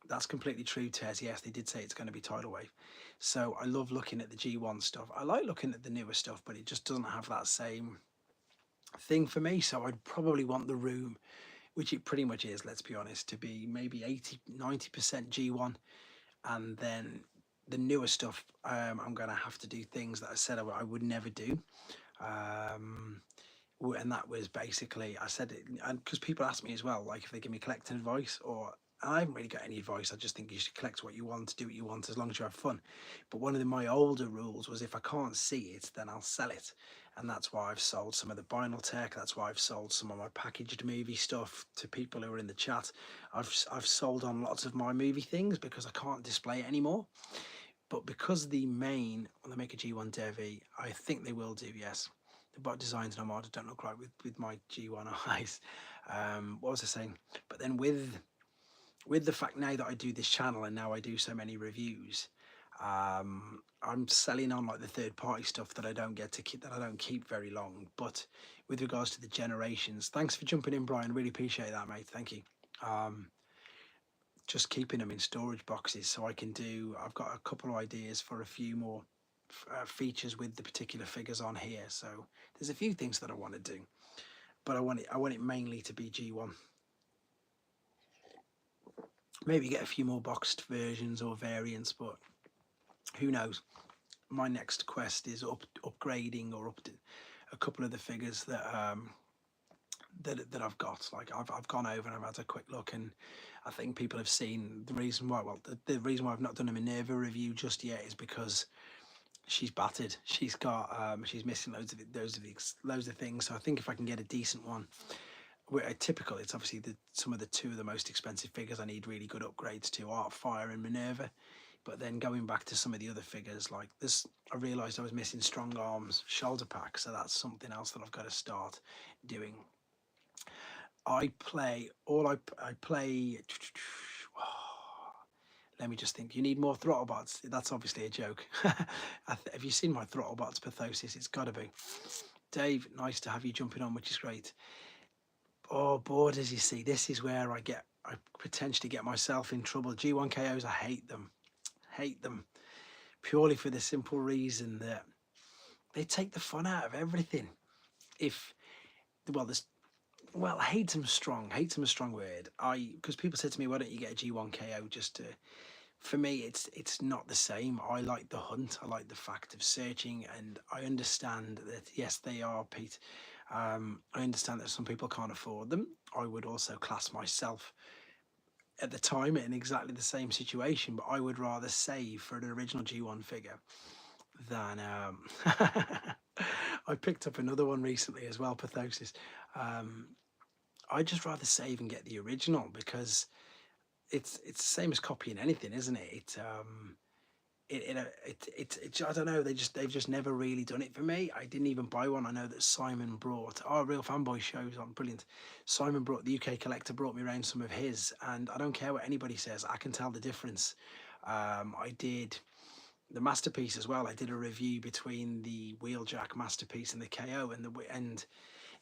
That's completely true, Tez. Yes, they did say it's going to be Tidal Wave. So I love looking at the G1 stuff. I like looking at the newer stuff, but it just doesn't have that same thing for me. So I'd probably want the room, which it pretty much is, let's be honest, to be maybe 80-90% G1. And then the newer stuff, I'm going to have to do things that I said I would never do. And that was basically, I said it, and because people ask me as well, like if they give me collecting advice, and I haven't really got any advice. I just think you should collect what you want, do what you want, as long as you have fun. But one of my older rules was if I can't see it, then I'll sell it. And that's why I've sold some of the vinyl tech. That's why I've sold some of my packaged movie stuff to people who are in the chat. I've sold on lots of my movie things because I can't display it anymore. But because when they make a G1 Devi, I think they will do, yes. The bot designs and Armada don't look right with my G1 eyes. What was I saying? But then with the fact now that I do this channel and now I do so many reviews, I'm selling on like the third party stuff that I don't get to keep, that I don't keep very long. But with regards to the Generations, thanks for jumping in, Brian. Really appreciate that, mate. Thank you. Just keeping them in storage boxes so I can I've got a couple of ideas for a few more features with the particular figures on here. So there's a few things that I want to do, but I want it mainly to be G1. Maybe get a few more boxed versions or variants, but who knows. My next quest is upgrading or a couple of the figures that I've got. Like I've gone over and I've had a quick look, and I think people have seen the reason why. Well, the reason why I've not done a Minerva review just yet is because she's battered. She's got she's missing loads of things. So I think if I can get a decent one, typical, it's obviously some of the two of the most expensive figures I need really good upgrades to are Fire and Minerva. But then going back to some of the other figures like this, I realised I was missing Strong Arms shoulder pack, so that's something else that I've got to start doing. I play let me just think. You need more throttle bots. That's obviously a joke. Have you seen my throttle bots pathosis? It's got to be. Dave, nice to have you jumping on, which is great. Oh, borders, you see, this is where I potentially get myself in trouble. G1 KOs, I hate them. Hate them. Purely for the simple reason that they take the fun out of everything. Hate them strong. Hate them a strong word. Because people said to me, why don't you get a G1 KO just to... For me, it's not the same. I like the hunt. I like the fact of searching, and I understand that, yes, they are, Pete. I understand that some people can't afford them. I would also class myself at the time in exactly the same situation, but I would rather save for an original G1 figure than... I picked up another one recently as well, Pathosis. I'd just rather save and get the original, because it's the same as copying anything, isn't it? I don't know. They've just never really done it for me. I didn't even buy one. I know that Simon brought Real Fanboy shows on, brilliant. Simon brought, the UK collector brought me around some of his, and I don't care what anybody says. I can tell the difference. I did the Masterpiece as well. I did a review between the Wheeljack Masterpiece and the KO, and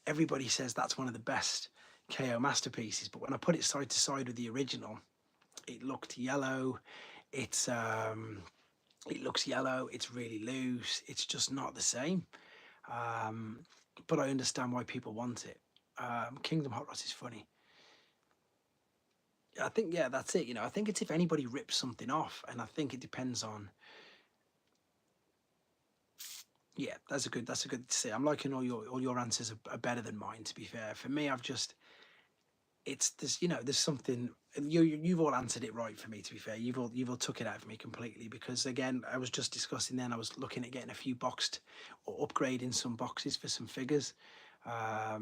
everybody says that's one of the best KO masterpieces. But when I put it side to side with the original, it looked yellow. It looks yellow. It's really loose. It's just not the same. But I understand why people want it. Kingdom Hot Rods is funny. I think, yeah, that's it. I think it's if anybody rips something off, and I think it depends on. Yeah, that's a good to say. I'm liking all your answers are better than mine, to be fair. For me, there's something. You've all answered it right for me, to be fair. You've all took it out of me completely, because again, I was just discussing then, I was looking at getting a few boxed or upgrading some boxes for some figures. But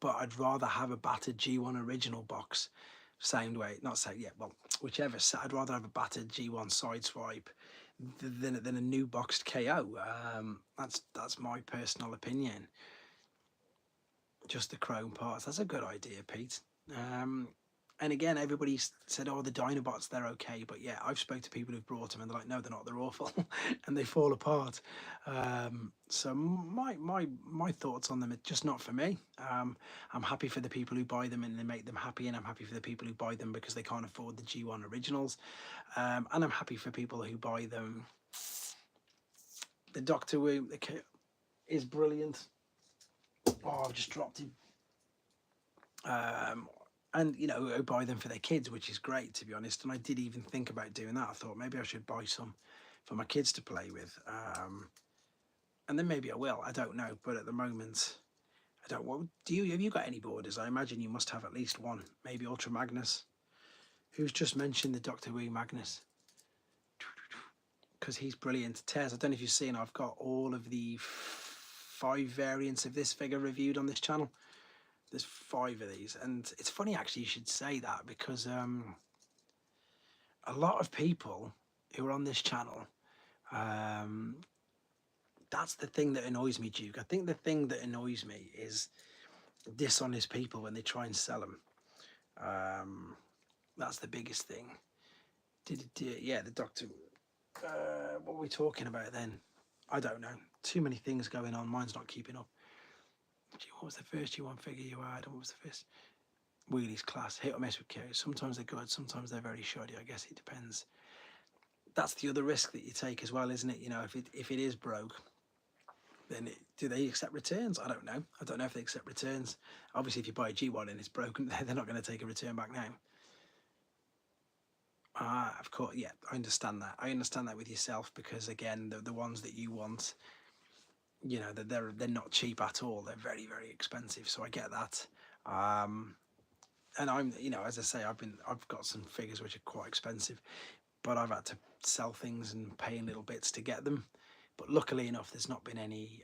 I'd rather have a battered G1 original box, same way, not say, yeah, well, whichever. I'd rather have a battered G1 Sideswipe than a new boxed KO. That's my personal opinion. Just the chrome parts. That's a good idea, Pete. And again, everybody said, oh, the Dinobots, they're okay. But yeah, I've spoke to people who've brought them and they're like, no, they're not, they're awful. And they fall apart. So my thoughts on them are just not for me. I'm happy for the people who buy them and they make them happy. And I'm happy for the people who buy them because they can't afford the G1 originals. And I'm happy for people who buy them. The Doctor Who is brilliant. Oh, I've just dropped him. And who buy them for their kids, which is great, to be honest. And I did even think about doing that. I thought maybe I should buy some for my kids to play with, and then maybe I will. I don't know, but at the moment, I don't. What have you got any borders? I imagine you must have at least one. Maybe Ultra Magnus. Who's just mentioned the Doctor Who Magnus? Because he's brilliant. Tez, I don't know if you've seen. I've got all of the 5 variants of this figure reviewed on this channel. There's 5 of these, and it's funny actually you should say that, because a lot of people who are on this channel, that's the thing that annoys me, Duke. I think the thing that annoys me is dishonest people when they try and sell them. That's the biggest thing. Yeah, the Doctor. What were we talking about then? I don't know. Too many things going on. Mine's not keeping up. What was the first G1 figure you had? What was the first? Wheelies class. Hit or miss with KOs. Sometimes they're good, sometimes they're very shoddy. I guess it depends. That's the other risk that you take as well, isn't it? If it is broke, then do they accept returns? I don't know. I don't know if they accept returns. Obviously, if you buy a G1 and it's broken, they're not going to take a return back now. Of course, yeah, I understand that. I understand that with yourself, because again, the ones that you want, they're not cheap at all. They're very, very expensive. So I get that. And I'm, as I say, I've got some figures which are quite expensive. but I've had to sell things and pay in little bits to get them. But luckily enough, there's not been any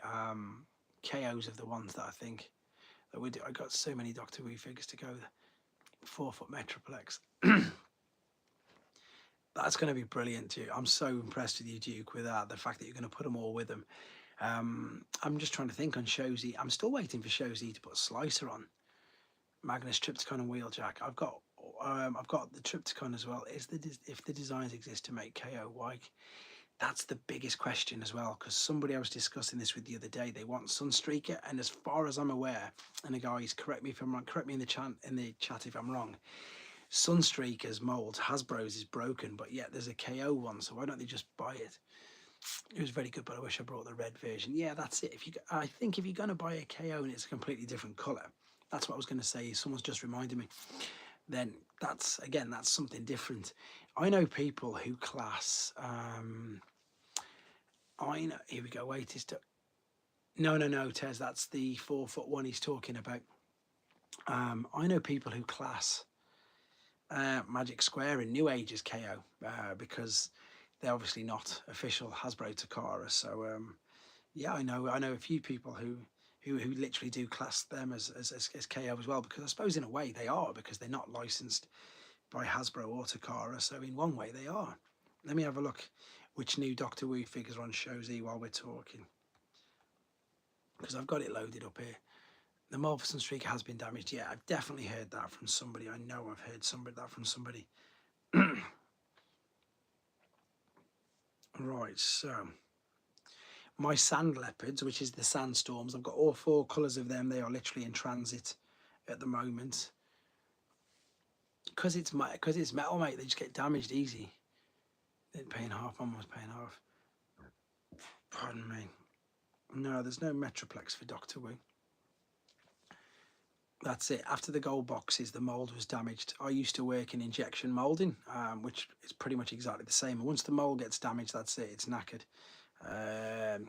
KOs of the ones that I think that we do. I got so many Doctor Who figures to go. 4-foot Metroplex. That's going to be brilliant too. I'm so impressed with you, Duke, with that. The fact that you're going to put them all with them. I'm just trying to think on Shozy. I'm still waiting for Shozy to put Slicer on. Magnus, Triptychon, and Wheeljack. I've got the Triptychon as well. If the designs exist to make KO, why? That's the biggest question as well, because somebody I was discussing this with the other day, they want Sunstreaker, and as far as I'm aware, and the guys correct me if I'm wrong, correct me in the chat if I'm wrong. Sunstreaker's mold, Hasbro's is broken, but yet there's a KO one, so why don't they just buy it? It was very good, but I wish I brought the red version. Yeah, that's it. I think if you're going to buy a KO and it's a completely different colour, that's what I was going to say. Someone's just reminded me. Then that's something different. I know people who class. I know. Here we go. Wait, no, Tez. That's the 4-foot one he's talking about. I know people who class Magic Square in New Age as KO because they're obviously not official Hasbro Takara. So yeah, I know a few people who literally do class them as KO as well, because I suppose in a way they are, because they're not licensed by Hasbro or Takara. So in one way they are. Let me have a look which new Doctor Who figures are on Shozy while we're talking, because I've got it loaded up here. The mold for Sunstreaker has been damaged. Yeah, I've definitely heard that from somebody. I know I've heard that from somebody. Right, so my sand leopards, which is the sandstorms, I've got all 4 colours of them. They are literally in transit at the moment. Because it's metal, mate, they just get damaged easy. They're paying half, I'm almost paying half. Pardon me. No, there's no Metroplex for Doctor Who. That's it. After the gold boxes, the mould was damaged. I used to work in injection moulding, which is pretty much exactly the same. And once the mould gets damaged, that's it. It's knackered. And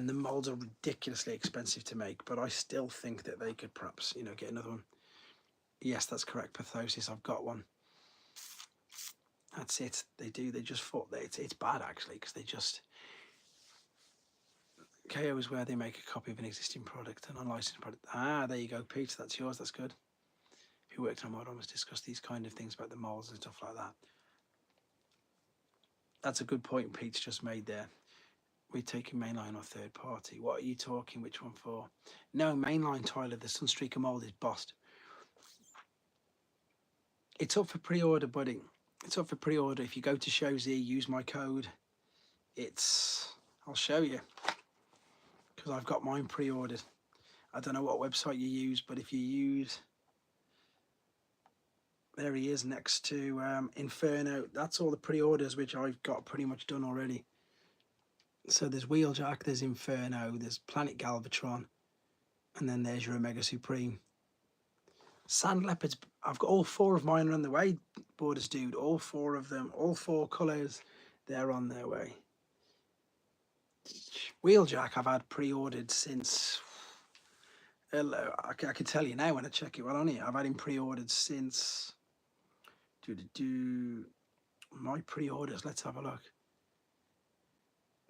the moulds are ridiculously expensive to make, but I still think that they could perhaps, get another one. Yes, that's correct. Pathosis. I've got one. That's it. They just thought that it's bad actually, because they just. KO is where they make a copy of an existing product, an unlicensed product. Ah, there you go, Pete. That's yours. That's good. Who worked on Modern must discuss these kind of things about the molds and stuff like that. That's a good point Pete's just made there. We're taking mainline or third party. What are you talking? Which one for? No, mainline, Tyler. The Sunstreaker mold is bossed. It's up for pre-order, buddy. It's up for pre-order. If you go to Shozy, use my code. I'll show you, because I've got mine pre-ordered. I don't know what website you use, but if you use, there he is next to Inferno. That's all the pre-orders which I've got pretty much done already. So there's Wheeljack, there's Inferno, there's Planet Galvatron, and then there's your Omega Supreme. Sand Leopards, I've got all 4 of mine on the way, Borders Dude. All 4 of them, all 4 colours, they're on their way. Wheeljack I've had pre-ordered since, I can tell you now when I check it. Well, on here, I've had him pre-ordered since, my pre-orders, let's have a look.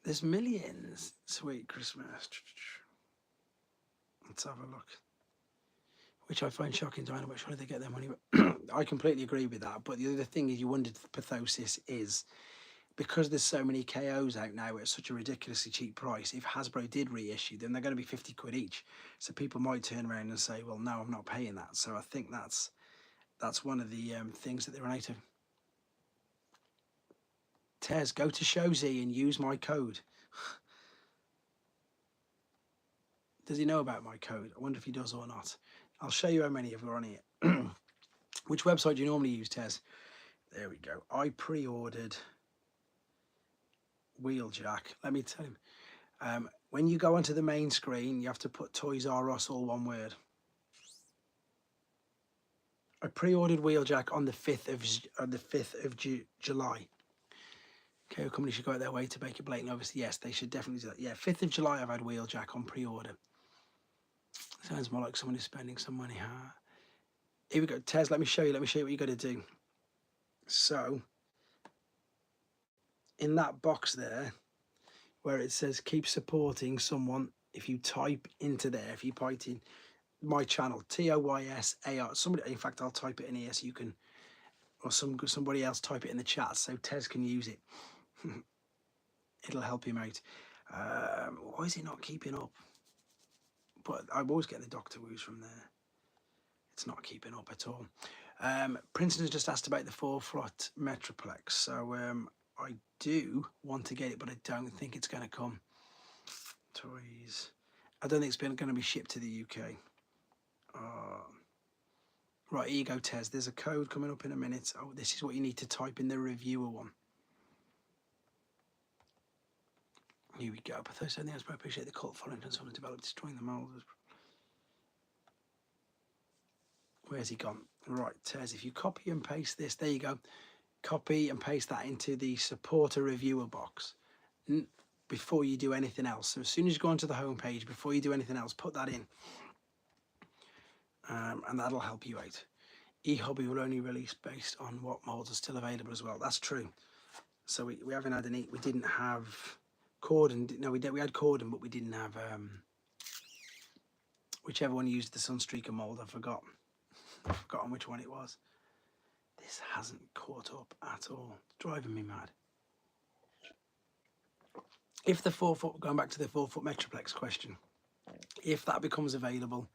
There's millions. Sweet Christmas. Let's have a look. Which I find shocking. Dynamite, how do they get their money? I completely agree with that. But the other thing is, you wondered, Pathosis is, because there's so many KOs out now at such a ridiculously cheap price, if Hasbro did reissue them, they're going to be 50 quid each. So people might turn around and say, well, no, I'm not paying that. So I think that's one of the things that they're out of. Tez, go to Shozy and use my code. Does he know about my code? I wonder if he does or not. I'll show you how many of are on here. Which website do you normally use, Tez? There we go. I pre-ordered Wheeljack. Let me tell him. When you go onto the main screen, you have to put Toys R Us, all one word. I pre-ordered Wheeljack on the 5th of July. KO company should go out their way to make it blatant. Obviously, yes, they should definitely do that. Yeah, 5th of July, I've had Wheeljack on pre-order. Sounds more like someone who's spending some money. Here we go, Tez. Let me show you. Let me show you what you got to do. So, in that box there where it says keep supporting someone, if you type into there, if you type in my channel, TOYSAR, somebody, in fact, I'll type it in here so you can, or somebody else type it in the chat so Tez can use it. It'll help him out. Why is it not keeping up? But I'm always getting the Doctor Woos from there. It's not keeping up at all. Princeton's just asked about the 4-foot Metroplex. So I do want to get it, but I don't think it's going to come. Toys. I don't think it's going to be shipped to the UK. Right, here you go, Tez. There's a code coming up in a minute. Oh, this is what you need to type in the reviewer one. Here we go. But first, I appreciate the cult following and someone developed destroying the mold. Where's he gone? Right, Tez, if you copy and paste this, there you go. Copy and paste that into the supporter reviewer box before you do anything else. So as soon as you go onto the home page, before you do anything else, put that in. And that'll help you out. eHobby will only release based on what molds are still available as well. That's true. So we haven't had any. We didn't have cordon. No, we had cordon, but we didn't have whichever one used the Sunstreaker mold. I've forgotten which one it was. This hasn't caught up at all. It's driving me mad. If the 4-foot, going back to the 4-foot Metroplex question, if that becomes available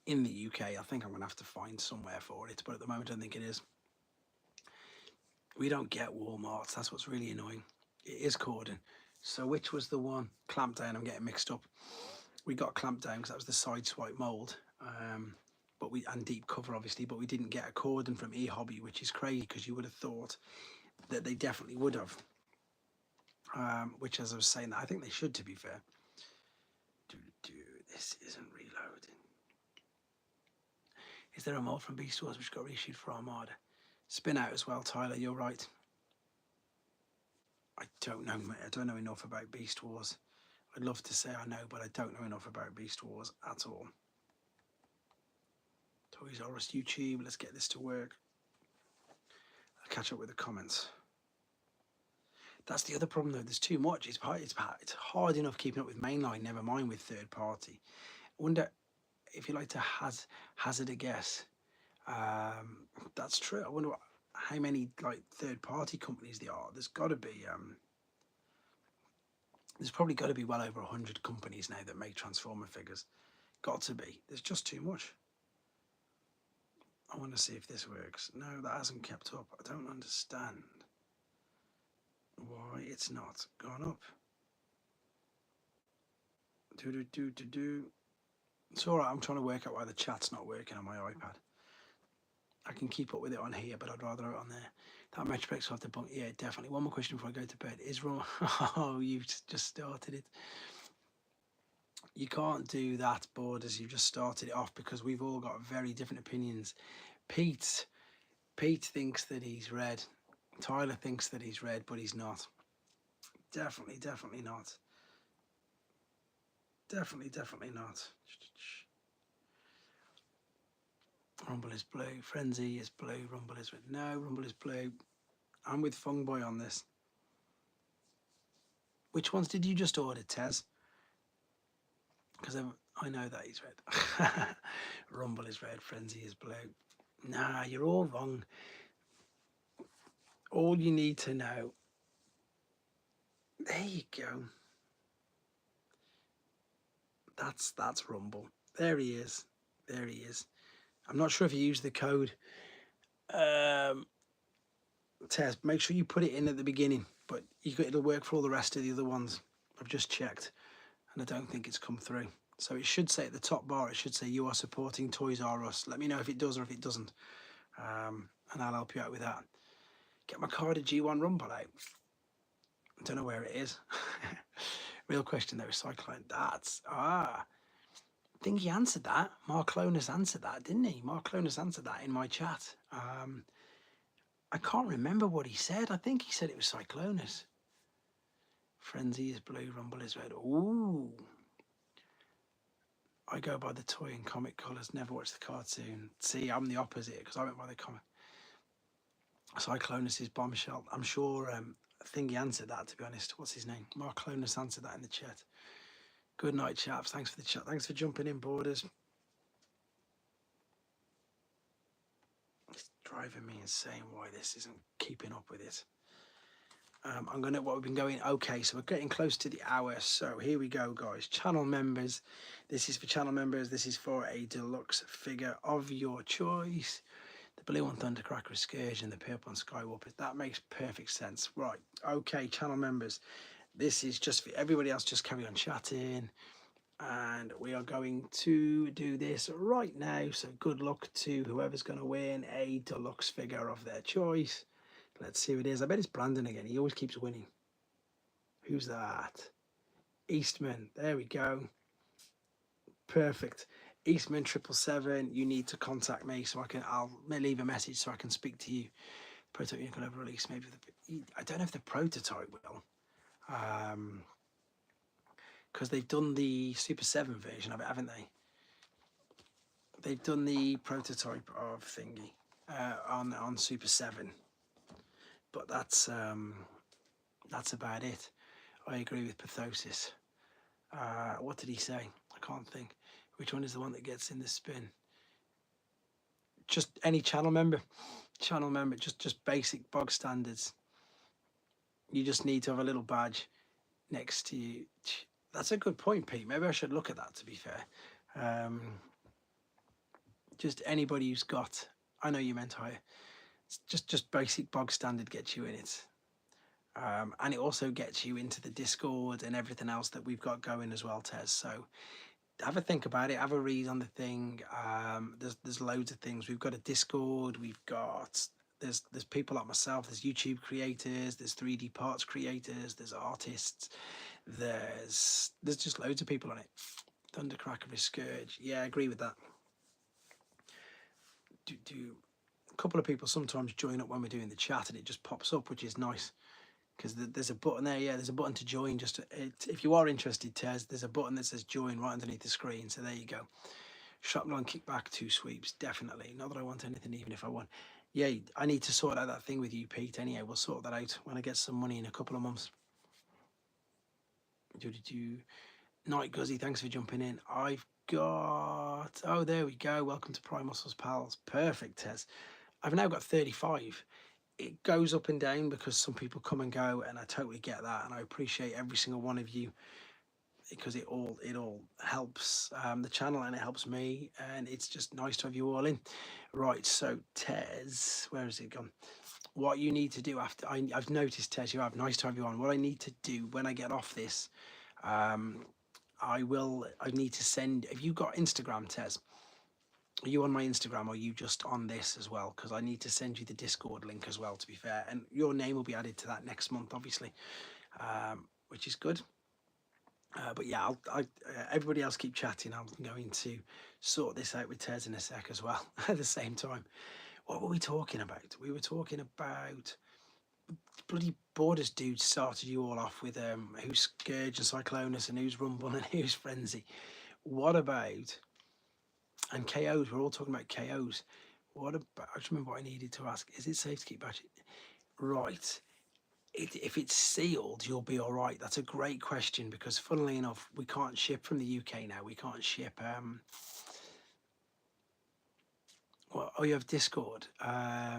in the UK, I think I'm going to have to find somewhere for it, but at the moment I don't think it is. We don't get Walmarts. That's what's really annoying. It is cordon. So which was the one? Clampdown. I'm getting mixed up. We got Clampdown because that was the side swipe mold, and deep cover obviously, but we didn't get a cordon from eHobby, which is crazy because you would have thought that they definitely would have. Which, as I was saying, I think they should, to be fair. This isn't reloading. Is there a mold from Beast Wars which got reissued for Armada? Spin out as well, Tyler. You're right. I don't know. I don't know enough about Beast Wars. I'd love to say I know, but I don't know enough about Beast Wars at all. Toys R Us YouTube. Let's get this to work. I'll catch up with the comments. That's the other problem, though. There's too much. It's hard enough keeping up with mainline, never mind with third party. I wonder if you like to hazard a guess. That's true. I wonder how many third party companies there are. There's got to be. There's probably got to be well over 100 companies now that make Transformer figures. Got to be. There's just too much. I want to see if this works. No, that hasn't kept up. I don't understand why it's not gone up. It's all right. I'm trying to work out why the chat's not working on my iPad. I can keep up with it on here, but I'd rather it on there. That Metroplex will have to bunk. Yeah, definitely. One more question before I go to bed. Is wrong. Oh, you've just started it. You can't do that, Borders. You've just started it off because we've all got very different opinions. Pete thinks that he's red. Tyler thinks that he's red, but he's not. Definitely not. Definitely not. Rumble is blue. Frenzy is blue. Rumble is red. No, Rumble is blue. I'm with Fungboy on this. Which ones did you just order, Tez? Because I know that he's red. Rumble is red. Frenzy is blue. Nah, you're all wrong. All you need to know. There you go. That's Rumble. There he is. There he is. I'm not sure if you use the code. Tez, make sure you put it in at the beginning, but it'll work for all the rest of the other ones. I've just checked, and I don't think it's come through. So it should say at the top bar, it should say you are supporting Toys R Us. Let me know if it does or if it doesn't, and I'll help you out with that. Get my card at G1 Rumble out. I don't know where it is. Real question though, Cyclone. I think he answered that. Mark Lonus answered that, didn't he? Mark Lonus answered that in my chat. I can't remember what he said. I think he said it was Cyclonus. Frenzy is blue, Rumble is red. Ooh. I go by the toy and comic colours, never watch the cartoon. See, I'm the opposite because I went by the comic. Cyclonus is Bombshell. I'm sure think he answered that, to be honest. What's his name? Mark Clonus answered that in the chat. Good night, chaps. Thanks for the chat. Thanks for jumping in, Borders. It's driving me insane why this isn't keeping up with it. What we've been going, okay, so we're getting close to the hour, so here we go, guys. Channel members, this is for channel members, this is for a deluxe figure of your choice. The blue on Thundercracker Excursion, the purple on Skywalker, that makes perfect sense. Right, okay, channel members, this is just for everybody else, just carry on chatting, and we are going to do this right now, so good luck to whoever's going to win a deluxe figure of their choice. Let's see who it is. I bet it's Brandon again. He always keeps winning. Who's that? Eastman. There we go. Perfect. Eastman 777. You need to contact me so I'll leave a message so I can speak to you. Prototype Unicorn ever release. Maybe I don't know if the prototype will. Because they've done the Super 7 version of it, haven't they? They've done the prototype of thingy on Super 7. But that's about it. I agree with Pathosis. What did he say? I can't think. Which one is the one that gets in the spin? Just any channel member. Channel member, just basic bog standards. You just need to have a little badge next to you. That's a good point, Pete. Maybe I should look at that, to be fair. Just anybody who's got, I know you meant higher. Just basic bog standard gets you in it, and it also gets you into the Discord and everything else that we've got going as well, Tez. So have a think about it, have a read on the thing. There's loads of things. We've got a Discord, there's people like myself, there's YouTube creators, there's 3D parts creators, there's artists, there's just loads of people on it. Thundercracker is Scourge. Yeah, I agree with that. A couple of people sometimes join up when we're doing the chat and it just pops up, which is nice because there's a button there. Yeah, there's a button to join. If you are interested, Tez, there's a button that says join right underneath the screen. So there you go. Shotgun kickback, 2 sweeps, definitely. Not that I want anything, even if I won. Yeah, I need to sort out that thing with you, Pete. Anyway, we'll sort that out when I get some money in a couple of months. Night Guzzy, thanks for jumping in. I've got, oh, there we go. Welcome to Prime Muscles Pals. Perfect, Tez. I've now got 35. It goes up and down because some people come and go, and I totally get that, and I appreciate every single one of you because it all helps the channel and it helps me, and it's just nice to have you all in. Right, so Tez, where has it gone? What you need to do after I've noticed, Tez, you have nice to have you on. What I need to do when I get off this, I need to send. Have you got Instagram, Tez? Are you on my Instagram or are you just on this as well? Because I need to send you the Discord link as well, to be fair. And your name will be added to that next month, obviously, which is good. But yeah, everybody else keep chatting. I'm going to sort this out with Tez in a sec as well at the same time. What were we talking about? We were talking about bloody Borders dude started you all off with who's Scourge and Cyclonus and who's Rumble and who's Frenzy. What about... And KOs, we're all talking about KOs. What about, I just remember what I needed to ask. Is it safe to keep batching? Right. If it's sealed, you'll be all right. That's a great question because funnily enough, we can't ship from the UK now. We can't ship, well, oh, you have Discord. I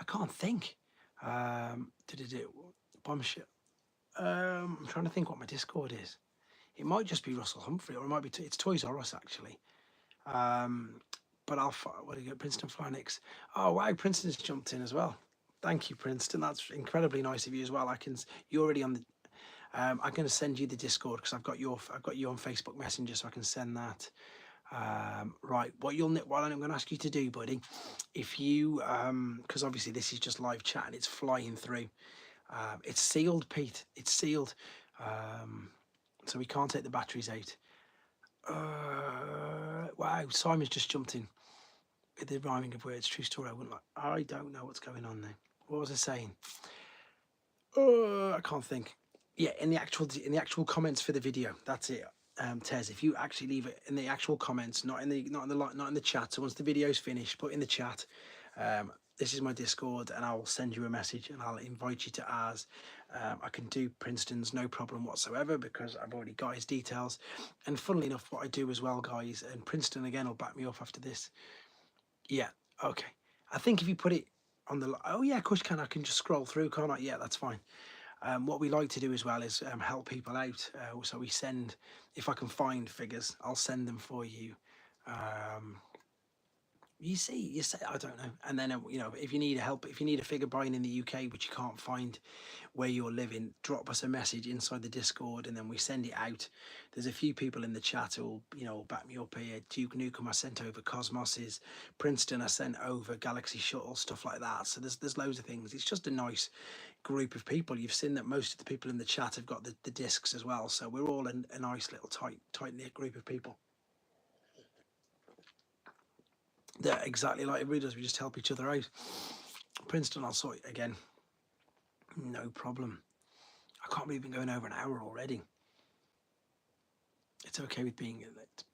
can't think. Bombshell. I'm trying to think what my Discord is. It might just be Russell Humphrey, or it might be it's Toys R Us actually. But what do you get? Princeton Flynix. Oh wow, Princeton's jumped in as well. Thank you, Princeton. That's incredibly nice of you as well. You're already on the. I'm going to send you the Discord because I've got you on Facebook Messenger, so I can send that. Right. What I'm going to ask you to do, buddy, if you because obviously this is just live chat and it's flying through. It's sealed, Pete. It's sealed. So we can't take the batteries out. Wow, Simon's just jumped in with the rhyming of words. True story. I don't know what's going on now. What was I saying? I can't think. Yeah, in the actual comments for the video. That's it. Tez, if you actually leave it in the actual comments, not in the chat. So once the video's finished, put in the chat. this is my Discord, and I'll send you a message and I'll invite you to ours. I can do Princeton's no problem whatsoever because I've already got his details. And funnily enough, what I do as well, guys, and Princeton again will back me up after this. Yeah, okay. I think if you put it on the, oh yeah, of course you can. I can just scroll through, can't I? Yeah, that's fine. What we like to do as well is help people out. So we send, if I can find figures, I'll send them for you. You say, I don't know. And then, you know, if you need help, if you need a figure buying in the UK, which you can't find where you're living, drop us a message inside the Discord and then we send it out. There's a few people in the chat who'll, you know, back me up here. Duke Nukem, I sent over Cosmos's. Princeton, I sent over Galaxy Shuttle, stuff like that. So there's loads of things. It's just a nice group of people. You've seen that most of the people in the chat have got the discs as well. So we're all a nice little tight-knit group of people. They're exactly like everybody does. We just help each other out. Princeton, I'll sort it again. No problem. I can't believe we've been going over an hour already. It's okay with being late.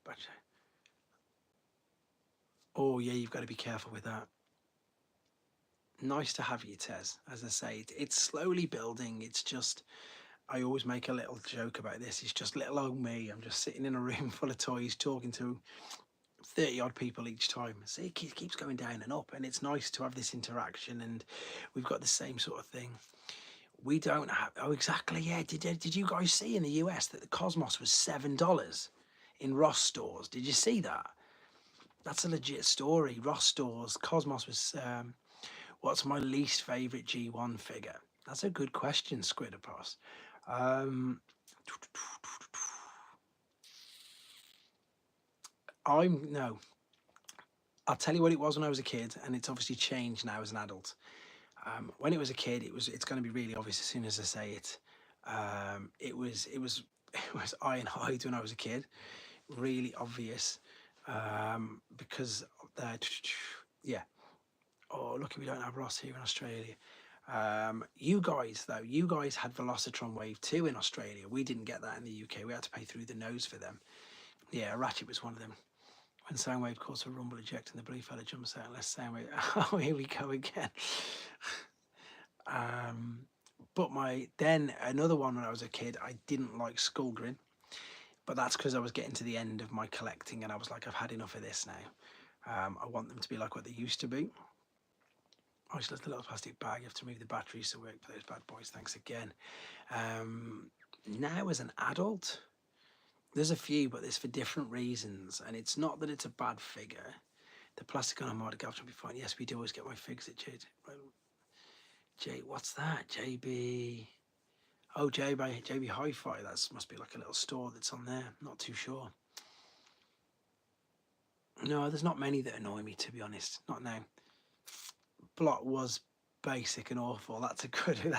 Oh yeah, you've got to be careful with that. Nice to have you, Tez. As I say, it's slowly building. It's just, I always make a little joke about this. It's just little old me. I'm just sitting in a room full of toys talking to 30 odd people each time. See, it keeps going down and up, and it's nice to have this interaction, and we've got the same sort of thing. We don't have, oh exactly, yeah. Did you guys see in the US that the Cosmos was $7 in Ross stores? Did you see that? That's a legit story. Ross stores, Cosmos was, what's my least favorite G1 figure? That's a good question, Squidopos. I'll tell you what it was when I was a kid, and it's obviously changed now as an adult. When it was a kid, it's going to be really obvious as soon as I say it. It was Ironhide when I was a kid, really obvious, because yeah. Oh, lucky we don't have Ross here in Australia. You guys though, you guys had Velocitron Wave 2 in Australia. We didn't get that in the UK. We had to pay through the nose for them. Yeah, Ratchet was one of them. When Soundwave caused a rumble eject and the blue fella jumps out, unless Soundwave. Oh, here we go again. But then another one when I was a kid, I didn't like Skullgrin, but that's because I was getting to the end of my collecting and I was like, I've had enough of this now. I want them to be like what they used to be. I just left the little plastic bag. You have to remove the batteries to work for those bad boys. Thanks again. Now as an adult, there's a few, but it's for different reasons. And it's not that it's a bad figure. The plastic on Armada Galvatron will be fine. Yes, we do always get my figs at what's that? JB. Oh, JB Hi-Fi. That must be like a little store that's on there. Not too sure. No, there's not many that annoy me, to be honest. Not now. Blot was basic and awful. That's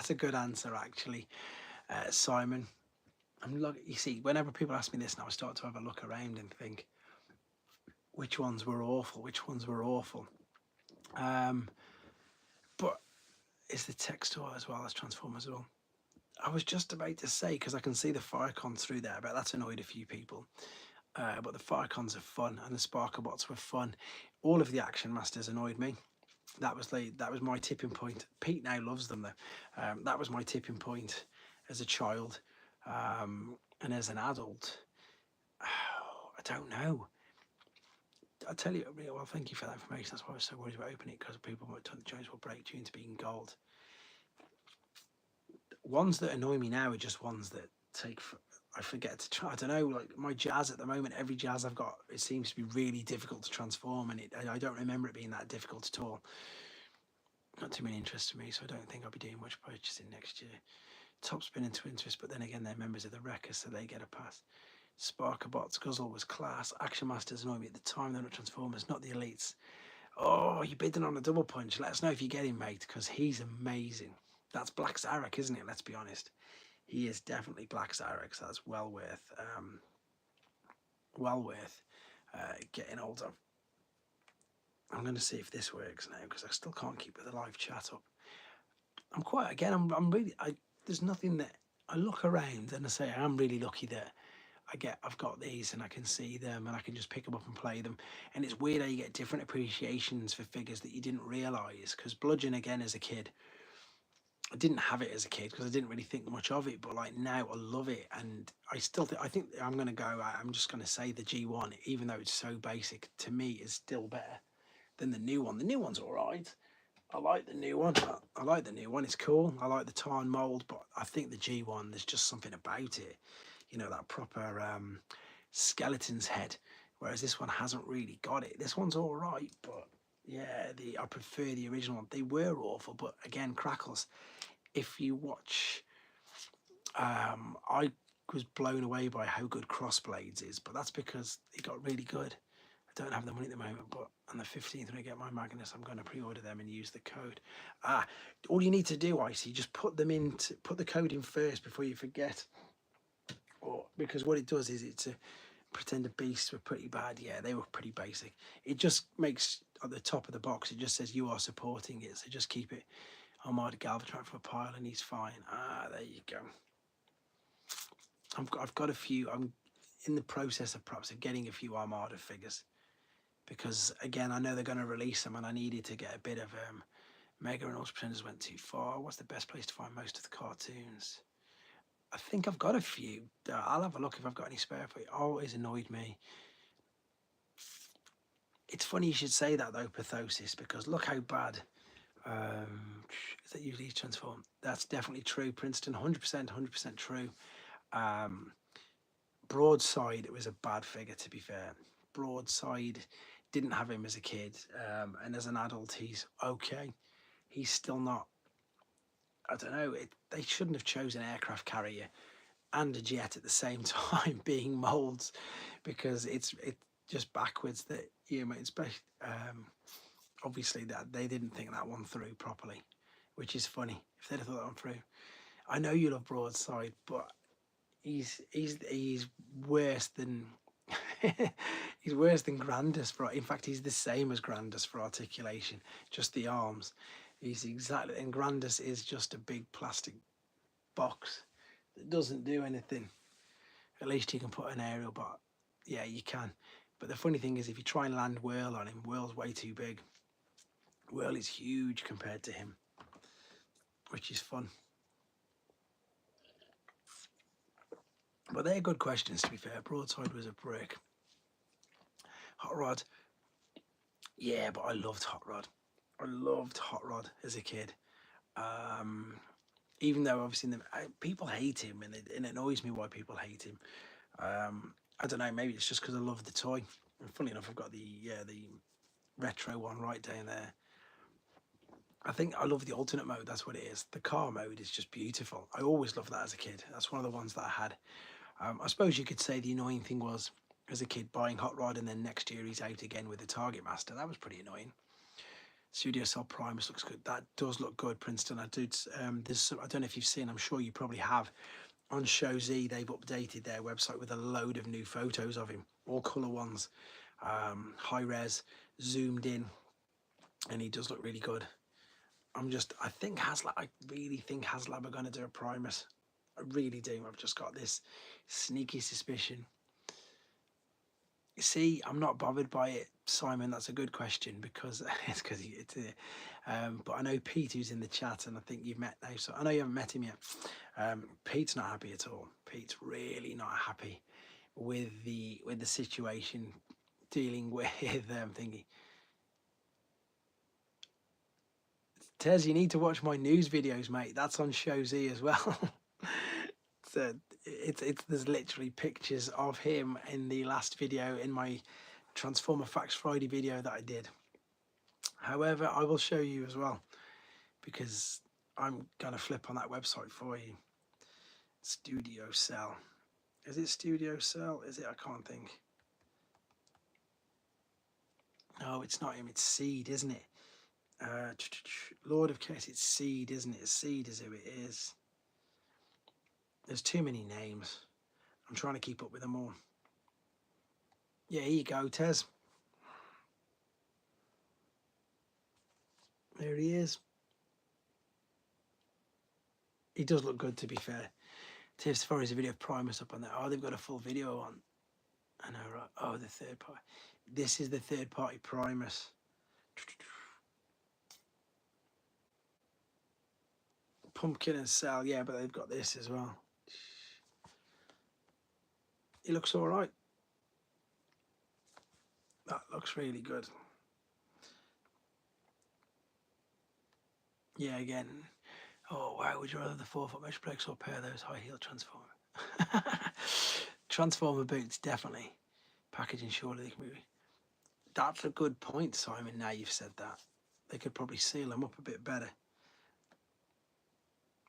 a good answer, actually, Simon. You see, whenever people ask me this now, I start to have a look around and think, which ones were awful? Which ones were awful? But is the text store as well as Transformers as well? I was just about to say, because I can see the Firecons through there, but that's annoyed a few people. But the Firecons are fun, and the Sparkerbots were fun. All of the Action Masters annoyed me. That was my tipping point. Pete now loves them though. That was my tipping point as a child, and as an adult. I don't know. I tell you, well, thank you for that information. That's why I was so worried about opening it, because people might turn the Jones will break due into being gold. Ones that annoy me now are just ones that I forget to try. I don't know, like my Jazz at the moment, every Jazz I've got, it seems to be really difficult to transform, and I don't remember it being that difficult at all. Not too many interests to me, so I don't think I'll be doing much purchasing next year. Top Spin and Twin Twist, but then again, they're members of the Wreckers, so they get a pass. Sparkerbots, Guzzle was class. Action Masters annoy me at the time, they're not Transformers, not the Elites. Oh, you're bidding on a double punch. Let us know if you get him, mate, because he's amazing. That's Black Zarek, isn't it? Let's be honest. He is definitely Black Zarek, so that's well worth getting hold of. I'm going to see if this works now, because I still can't keep the live chat up. I'm really, there's nothing that, I look around and I say I'm really lucky that I've got these and I can see them and I can just pick them up and play them. And it's weird how you get different appreciations for figures that you didn't realise. Because Bludgeon, again, as a kid, I didn't have it as a kid because I didn't really think much of it, but like now I love it, and I think I'm gonna go. I'm just gonna say the G1, even though it's so basic, to me is still better than the new one. The new one's all right. I like the new one. I like the new one. It's cool. I like the tarn mold, but I think the G1, there's just something about it. You know, that proper skeleton's head, whereas this one hasn't really got it. This one's all right, but yeah, I prefer the original one. They were awful, but again, Crackles, if you watch, I was blown away by how good Crossblades is, but that's because it got really good. I don't have the money at the moment, but on the 15th when I get my Magnus, I'm going to pre-order them and use the code. All you need to do, Icy, just put the code in first before you forget. Or because what it does is it's a Pretender Beasts were pretty bad. Yeah, they were pretty basic. It just makes at the top of the box, it just says you are supporting it. So just keep it. Armada Galvatron for a pile and he's fine. There you go. I've got a few. I'm in the process of perhaps of getting a few Armada figures, because again I know they're going to release them and I needed to get a bit of Mega and Ultra Pretenders went too far. What's the best place to find most of the cartoons? I think I've got a few. I'll have a look if I've got any spare for it. Always annoyed me. It's funny you should say that though, Pathosis, because look how bad. Is that usually transform? That's definitely true. Princeton, 100% true. Broadside, it was a bad figure, to be fair. Broadside, didn't have him as a kid, and as an adult he's okay. He's still not, I don't know, they shouldn't have chosen an aircraft carrier and a jet at the same time being molds, because it's just backwards that, you know, especially obviously that they didn't think that one through properly, which is funny. If they'd have thought that one through, I know you love Broadside, but he's worse than he's worse than Grandus for. In fact, he's the same as Grandus for articulation, just the arms. He's exactly, and Grandus is just a big plastic box that doesn't do anything. At least you can put an aerial, but yeah, you can. But the funny thing is, if you try and land Whirl on him, Whirl's way too big. Whirl is huge compared to him, which is fun. But they're good questions, to be fair. Broadside was a brick. Hot Rod. Yeah, but I loved Hot Rod. I loved Hot Rod as a kid. Even though obviously people hate him, and it annoys me why people hate him. I don't know, maybe it's just because I love the toy. And funny enough, I've got the retro one right down there. I think I love the alternate mode, that's what it is. The car mode is just beautiful. I always loved that as a kid. That's one of the ones that I had. I suppose you could say the annoying thing was, as a kid, buying Hot Rod and then next year he's out again with the Target Master. That was pretty annoying. Studio Cell Primus looks good. That does look good, Princeton. I don't know if you've seen, I'm sure you probably have. On Show Z, they've updated their website with a load of new photos of him, all colour ones, high res, zoomed in, and he does look really good. I really think HasLab are going to do a Primus. I really do. I've just got this sneaky suspicion. See, I'm not bothered by it, Simon. That's a good question, because it's because but I know Pete, who's in the chat, and I think you've met now. So I know you haven't met him yet. Pete's not happy at all. Pete's really not happy with the situation, dealing with thingy. Tez, you need to watch my news videos, mate. That's on Show Z as well. So there's literally pictures of him in the last video, in my Transformer Facts Friday video that I did. However, I will show you as well, because I'm gonna flip on that website for you. Studio Cell. Is it Studio Cell? Is it? I can't think. No, it's not him. It's Seed, isn't it? Lord of Chaos. It's Seed, isn't it? Seed is who it is. There's too many names. I'm trying to keep up with them all. Yeah, here you go, Tez. There he is. He does look good, to be fair. TF Safari's a video of Primus up on there. Oh, they've got a full video on. I know, right? Oh, the third party. This is the third party Primus. Pumpkin and Cell, yeah, but they've got this as well. It looks all right. That looks really good. Yeah, again. Oh, wow. Would you rather the 4-foot Metroplex or pair of those high heel Transformer? Transformer boots, definitely. Packaging, surely they can be. That's a good point, Simon. Now you've said that. They could probably seal them up a bit better.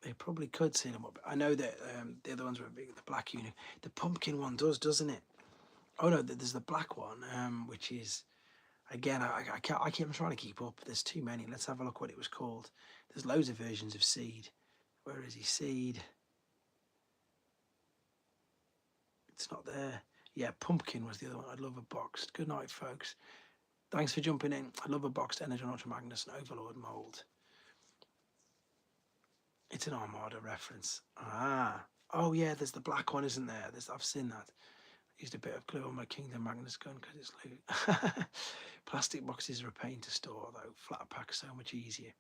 They probably could seal them up. I know that the other ones were big, the black unit. The pumpkin one does, doesn't it? Oh, no, there's the black one, which is, again, I keep trying to keep up. There's too many. Let's have a look what it was called. There's loads of versions of Seed. Where is he? Seed. It's not there. Yeah, Pumpkin was the other one. I'd love a boxed. Good night, folks. Thanks for jumping in. I love a boxed Energon Ultra Magnus and Overlord mould. It's an Armada reference. Ah. Oh, yeah, there's the black one, isn't there? I've seen that. I used a bit of glue on my Kingdom Magnus gun because it's loose. Plastic boxes are a pain to store, though. Flat pack so much easier.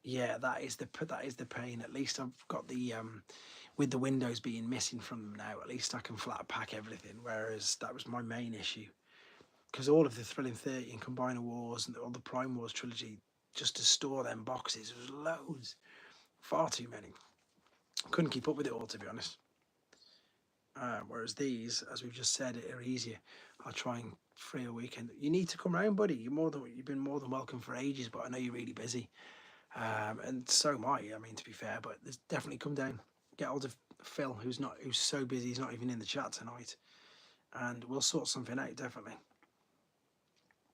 Yeah, that is the pain. At least I've got the with the windows being missing from them now. At least I can flat pack everything. Whereas that was my main issue, because all of the Thrilling 30 and Combiner Wars and all the Prime Wars trilogy, just to store them boxes, was loads, far too many. Couldn't keep up with it all, to be honest. Whereas these, as we've just said, are easier. I'll try and free a weekend. You need to come round, buddy. You've been more than welcome for ages, but I know you're really busy. And so am I mean, to be fair, but there's definitely come down, get hold of Phil, who's so busy he's not even in the chat tonight, and we'll sort something out, definitely.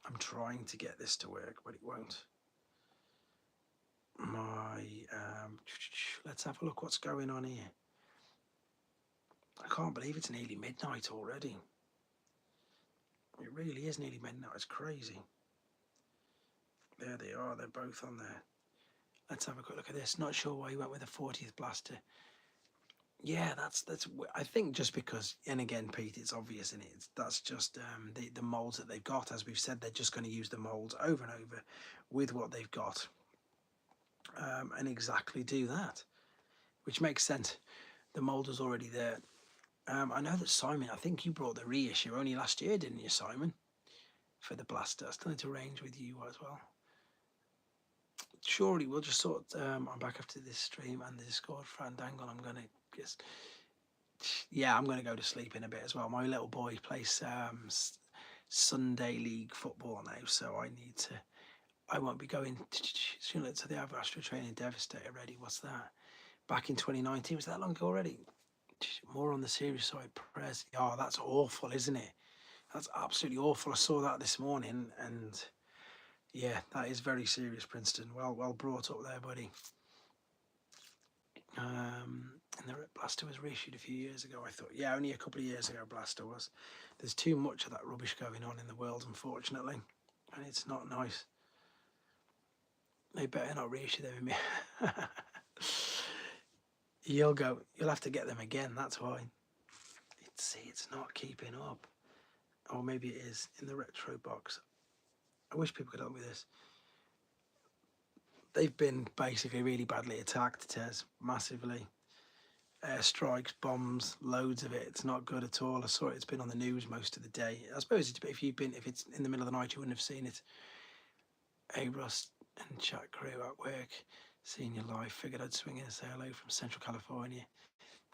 I'm trying to get this to work, but it won't. Let's have a look what's going on here. I can't believe it's nearly midnight already. It really is nearly midnight. It's crazy. There they are. They're both on there. Let's have a quick look at this. Not sure why he went with a 40th blaster. Yeah, that's. I think just because, and again, Pete, it's obvious in it. That's just the molds that they've got. As we've said, they're just going to use the molds over and over with what they've got, and exactly do that, which makes sense. The mold was already there. I know that Simon, I think you brought the reissue only last year, didn't you, Simon? For the blaster. I still need to arrange with you as well. Surely we'll just sort. I'm back after this stream and the Discord Fandangle. I'm gonna just. Yeah, I'm gonna go to sleep in a bit as well. My little boy plays Sunday League football now, so I need to. I won't be going to the Astro Training Devastator ready. What's that? Back in 2019. Was that long ago already? More on the serious side, press. Oh, that's awful, isn't it? That's absolutely awful. I saw that this morning, and yeah, that is very serious, Princeton. Well brought up there, buddy. And the Blaster was reissued a few years ago, I thought. Yeah, only a couple of years ago, Blaster was. There's too much of that rubbish going on in the world, unfortunately, and it's not nice. They better not reissue them in me. You'll have to get them again, that's why. It's not keeping up. Or maybe it is in the retro box. I wish people could help me with this. They've been basically really badly attacked, Tez, massively. Airstrikes, bombs, loads of it. It's not good at all. I saw it. It's been on the news most of the day. I suppose if it's in the middle of the night, you wouldn't have seen it. Hey, Russ and chat crew at work, seeing you live. Figured I'd swing in and say hello from Central California.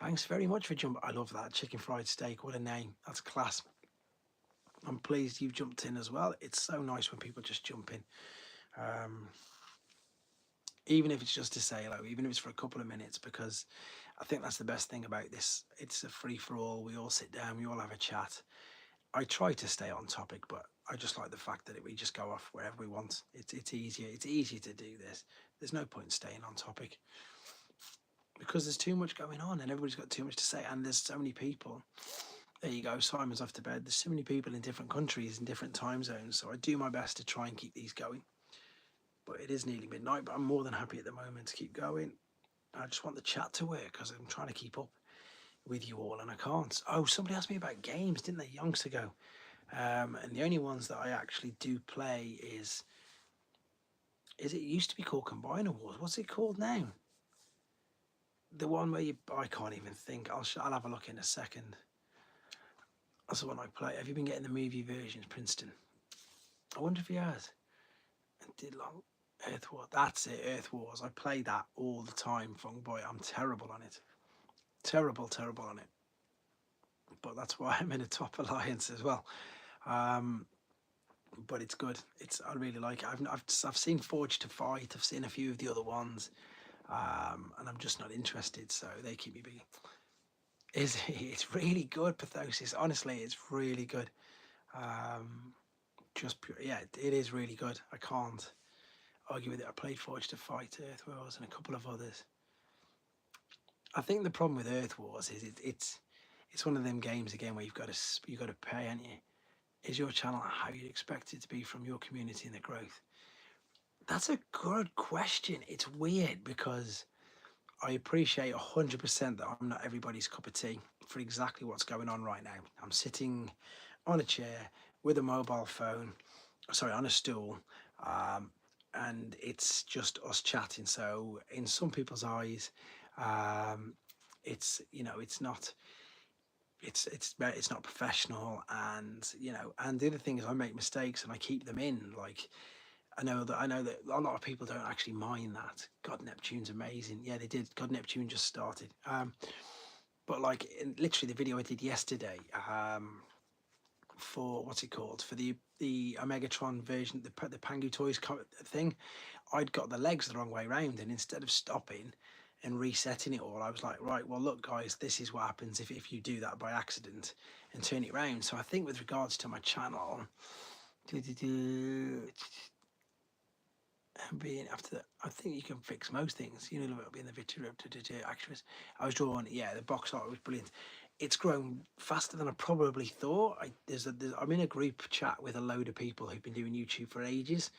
Thanks very much for jumping. I love that chicken fried steak. What a name. That's class. I'm pleased you've jumped in as well. It's so nice when people just jump in. Even if it's just to say hello, even if it's for a couple of minutes, because I think that's the best thing about this. It's a free-for-all. We all sit down. We all have a chat. I try to stay on topic, but I just like the fact that we just go off wherever we want. It's easier. It's easier to do this. There's no point staying on topic because there's too much going on and everybody's got too much to say, and there's so many people. There you go, Simon's off to bed. There's so many people in different countries and different time zones, so I do my best to try and keep these going. But it is nearly midnight, but I'm more than happy at the moment to keep going. I just want the chat to work because I'm trying to keep up. with you all, and I can't. Oh, somebody asked me about games, didn't they, yonks ago? And the only ones that I actually do play is it used to be called Combiner Wars. What's it called now? The one where I can't even think. I'll have a look in a second. That's the one I play. Have you been getting the movie versions, Princeton? I wonder if he has. I did long Earth Wars. That's it, Earth Wars. I play that all the time, Fung Boy. I'm terrible on it. Terrible on it. But that's why I'm in a top alliance as well. But it's good. I really like it. I've seen Forge to Fight. I've seen a few of the other ones, and I'm just not interested. So they keep me busy. It's really good, Pathosis. Honestly, it's really good. Just pure, yeah, it is really good. I can't argue with it. I played Forge to Fight, Earth Wars, and a couple of others. I think the problem with Earth Wars is it's one of them games again where you've got to pay, haven't you? Is your channel how you expect it to be from your community and the growth? That's a good question. It's weird because I appreciate 100% that I'm not everybody's cup of tea for exactly what's going on right now. I'm sitting on a chair with a mobile phone, sorry, on a stool, and it's just us chatting. So in some people's eyes, it's it's not it's not professional, and and the other thing is I make mistakes and I keep them in. Like I know that a lot of people don't actually mind that. God, Neptune's amazing. Yeah, they did. God, Neptune just started. But like literally the video I did yesterday, for what's it called, for the Omegatron version, the Pangu Toys thing, I'd got the legs the wrong way round, and instead of stopping and resetting it all, I was like, right, well look guys, this is what happens if you do that by accident and turn it around. So I think with regards to my channel, being after that, I think you can fix most things. It'll be in the video actress. I was drawing, yeah, the box art was brilliant. It's grown faster than I probably thought. I'm in a group chat with a load of people who've been doing YouTube for ages,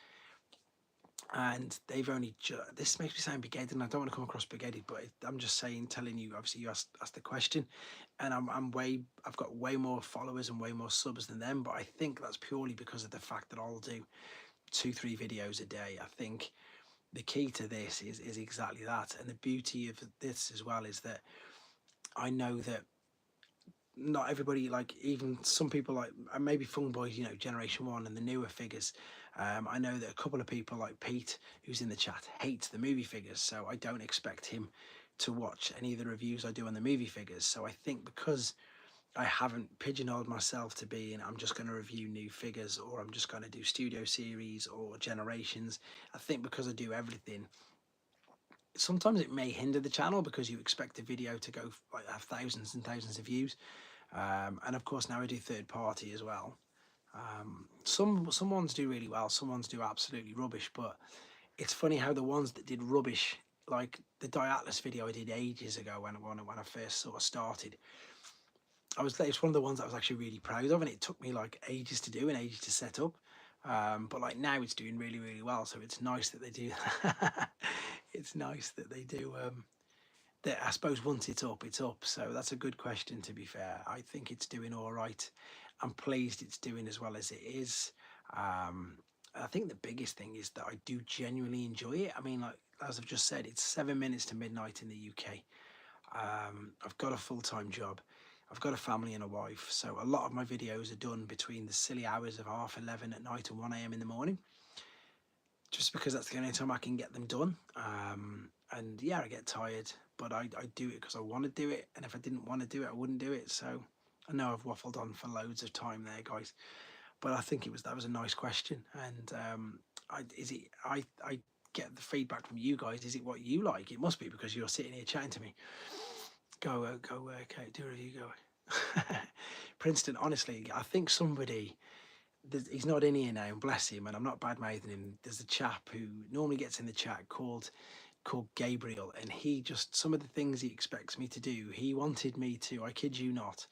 and they've only this makes me sound big-headed, and I don't want to come across big-headed, but I'm just telling you, obviously you asked the question, and I've got way more followers and way more subs than them, but I think that's purely because of the fact that I'll do 2-3 videos a day. I think the key to this is exactly that, and the beauty of this as well is that I know that not everybody, like even some people like maybe Fung Boys, Generation 1 and the newer figures, I know that a couple of people like Pete, who's in the chat, hates the movie figures, so I don't expect him to watch any of the reviews I do on the movie figures. So I think because I haven't pigeonholed myself to being I'm just going to review new figures, or I'm just going to do studio series or generations, I think because I do everything, sometimes it may hinder the channel because you expect a video to go like have thousands and thousands of views, and of course now I do third party as well. Some ones do really well, some ones do absolutely rubbish, but it's funny how the ones that did rubbish, like the Diatlas video I did ages ago when I first sort of started, it's one of the ones I was actually really proud of, and it took me like ages to do and ages to set up. But like now it's doing really, really well. So it's nice that they do. It's nice that they do. That I suppose once it's up, it's up. So that's a good question. To be fair, I think it's doing all right. I'm pleased it's doing as well as it is. I think the biggest thing is that I do genuinely enjoy it. I mean, like as I've just said, it's 7 minutes to midnight in the UK. I've got a full-time job. I've got a family and a wife, so a lot of my videos are done between the silly hours of 11:30 at night and 1 a.m. in the morning, just because that's the only time I can get them done. And yeah, I get tired, but I do it because I want to do it, and if I didn't want to do it, I wouldn't do it. So I know I've waffled on for loads of time there, guys, but I think that was a nice question, and I get the feedback from you guys. Is it what you like? It must be because you're sitting here chatting to me. Go, okay, do a review, go. Princeton, honestly, I think somebody, he's not in here now, bless him, and I'm not bad-mouthing him. There's a chap who normally gets in the chat called Gabriel, and he just, some of the things he expects me to do, he wanted me to, I kid you not,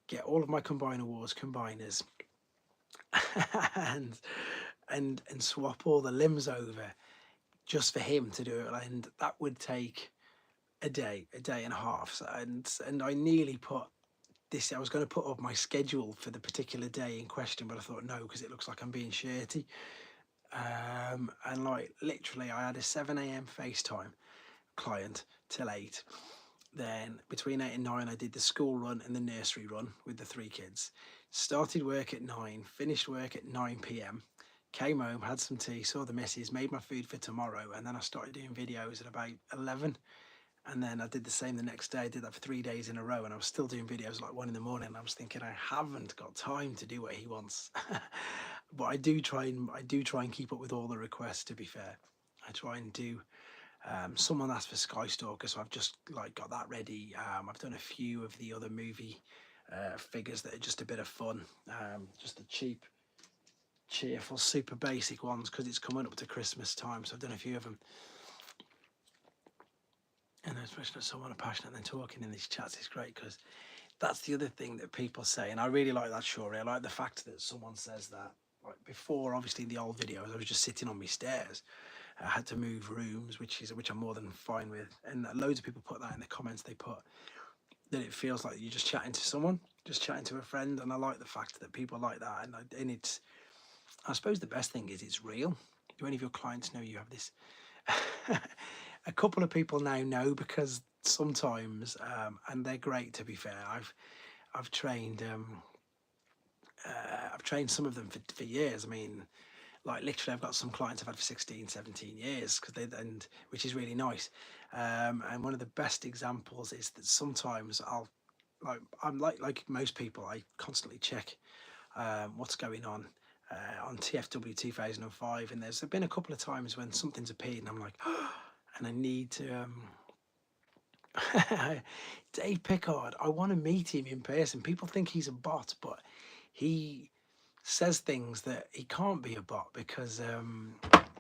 get all of my Combiner Wars combiners and swap all the limbs over just for him to do it, and that would take a day and a half. So, and I nearly put this. I was going to put up my schedule for the particular day in question, but I thought no, because it looks like I'm being shirty. And like literally, I had a 7 a.m. FaceTime client till 8. Then between 8 and 9, I did the school run and the nursery run with the 3 kids. Started work at 9, finished work at 9 p.m. Came home, had some tea, saw the missus, made my food for tomorrow, and then I started doing videos at about 11. And then I did the same the next day. I did that for 3 days in a row, and I was still doing videos like 1 in the morning. And I was thinking, I haven't got time to do what he wants. But I do try and keep up with all the requests. To be fair, I try and do. Someone asked for Sky Stalker, so I've just like got that ready. I've done a few of the other movie figures that are just a bit of fun, just the cheap, cheerful, super basic ones because it's coming up to Christmas time. So I've done a few of them. And especially someone passionate and then talking in these chats is great, because that's the other thing that people say, and I really like that, Shuri. I like the fact that someone says that. Like before, obviously in the old videos, I was just sitting on my stairs. I had to move rooms, which I'm more than fine with. And loads of people put that in the comments. They put that it feels like you're just chatting to someone, just chatting to a friend, and I like the fact that people like that. And it's, I suppose the best thing is it's real. Do any of your clients know you have this? A couple of people now know, because sometimes, and they're great, to be fair. I've trained some of them for years. I mean, like literally I've got some clients I've had for 16, 17 years, and which is really nice. And one of the best examples is that sometimes I'm like most people, I constantly check what's going on TFW 2005, and there's been a couple of times when something's appeared and I'm like, and I need to Dave Pickard, I want to meet him in person. People think he's a bot, but he says things that he can't be a bot, because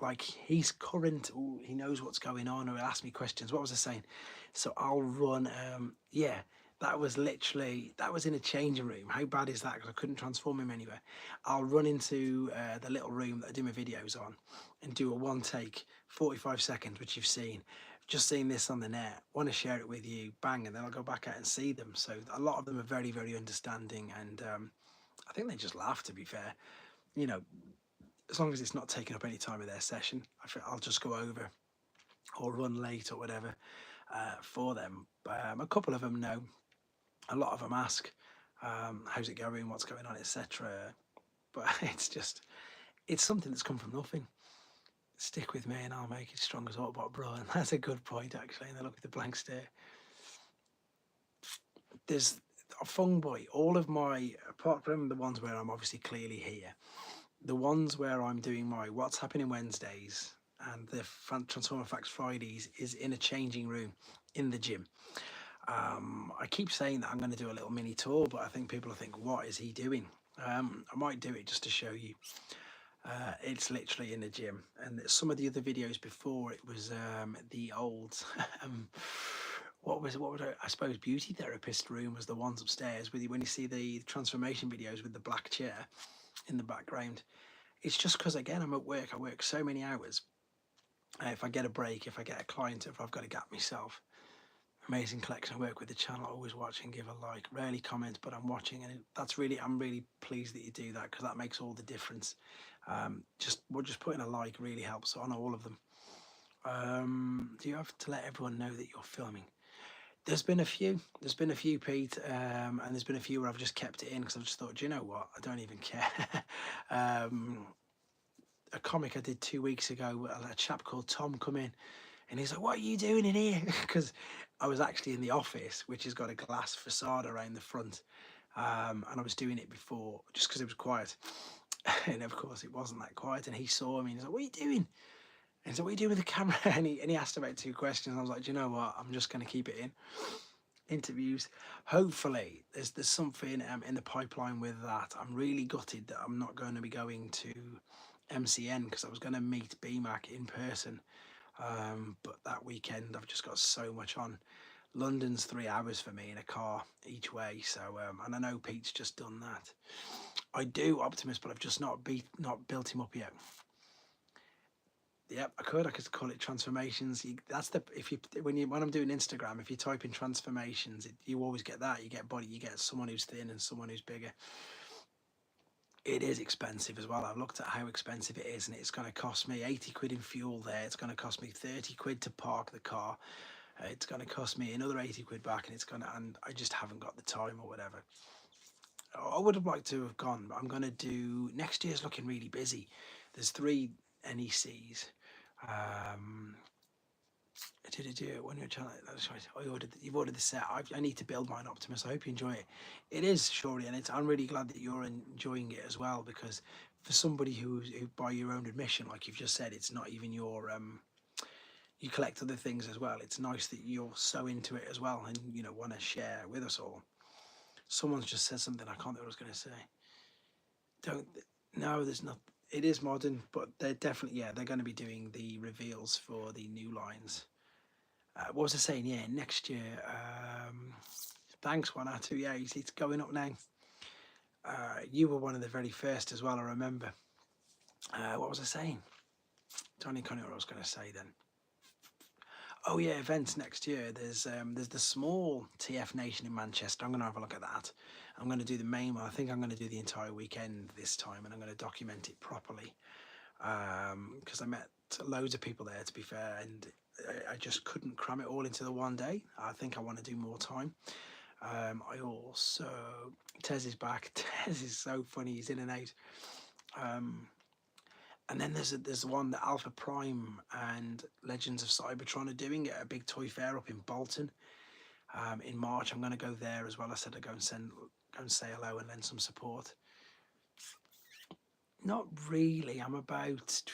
like he's current. Ooh, he knows what's going on, or he'll ask me questions. What was I saying? So I'll run yeah, that was in a changing room. How bad is that? Because I couldn't transform him anywhere. I'll run into the little room that I do my videos on and do a one take 45 seconds, which you've seen. Just seeing this on the net, want to share it with you, bang, and then I'll go back out and see them. So a lot of them are very, very understanding, and I think they just laugh, to be fair. You know, as long as it's not taking up any time of their session, I'll just go over or run late or whatever for them. A couple of them know. A lot of them ask, how's it going, what's going on, etc. But it's something that's come from nothing. Stick with me and I'll make it strong as Autobot, bro. And that's a good point, actually. And they look at the blank stare. There's a Fung Boy. All of my, apart from the ones where I'm obviously clearly here, the ones where I'm doing my What's Happening Wednesdays and the Transformer Facts Fridays is in a changing room in the gym. I keep saying that I'm going to do a little mini tour, but I think people will think, what is he doing? I might do it just to show you. It's literally in the gym, and some of the other videos before it was the old what was I suppose beauty therapist room was the ones upstairs with you, when you see the transformation videos with the black chair in the background. It's just because, again, I'm at work. I work so many hours. If I get a break, if I get a client, if I've got a gap myself, amazing collection. I work with the channel, always watch and give a like. Rarely comment, but I'm watching, and I'm really pleased that you do that, because that makes all the difference. Just putting a like really helps on all of them. Do you have to let everyone know that you're filming? There's been a few, Pete, and there's been a few where I've just kept it in because I've just thought, do you know what? I don't even care. A comic I did 2 weeks ago, a chap called Tom come in, and he's like, what are you doing in here? Because I was actually in the office, which has got a glass facade around the front, and I was doing it before just because it was quiet. And of course it wasn't that quiet, and he saw me and he's like, what are you doing? And so what are you doing with the camera? And he asked about 2 questions. And I was like, do you know what? I'm just going to keep it in. Interviews. Hopefully there's something in the pipeline with that. I'm really gutted that I'm not going to be going to MCN, because I was going to meet BMAC in person. But that weekend I've just got so much on. London's 3 hours for me in a car each way. So, and I know Pete's just done that. I do, Optimus, but I've just not built him up yet. Yep, I could call it transformations. That's the if you when I'm doing Instagram, if you type in transformations, you always get that. You get body, you get someone who's thin and someone who's bigger. It is expensive as well. I've looked at how expensive it is, and it's going to cost me 80 quid in fuel there. It's going to cost me 30 quid to park the car. It's going to cost me another 80 quid back, and I just haven't got the time or whatever. I would have liked to have gone, but I'm going to do next year's looking really busy. There's 3 NECs. Um, did you when you're trying? That's right. You've ordered the set. I need to build mine, Optimus. I hope you enjoy it. It is surely, and I'm really glad that you're enjoying it as well. Because for somebody who by your own admission, like you've just said, it's not even your you collect other things as well. It's nice that you're so into it as well, and want to share with us all. Someone's just said something. I can't think what I was going to say. Don't no, there's not. It is modern, but they're definitely they're going to be doing the reveals for the new lines. What was I saying? Yeah, next year. Thanks, Wanatu. Yeah, it's going up now. You were one of the very first as well, I remember. What was I saying? Don't even know what I was going to say then. Oh yeah, events next year. There's the small TF Nation in Manchester. I'm going to have a look at that. I'm going to do the main one. I think I'm going to do the entire weekend this time, and I'm going to document it properly. Because I met loads of people there, to be fair, and I just couldn't cram it all into the one day. I think I want to do more time. I also Tez is back. Tez is so funny. He's in and out. And then there's one that Alpha Prime and Legends of Cybertron are doing at a big toy fair up in Bolton. In March, I'm going to go there as well. I said I'd go and say hello and lend some support. Not really. I'm about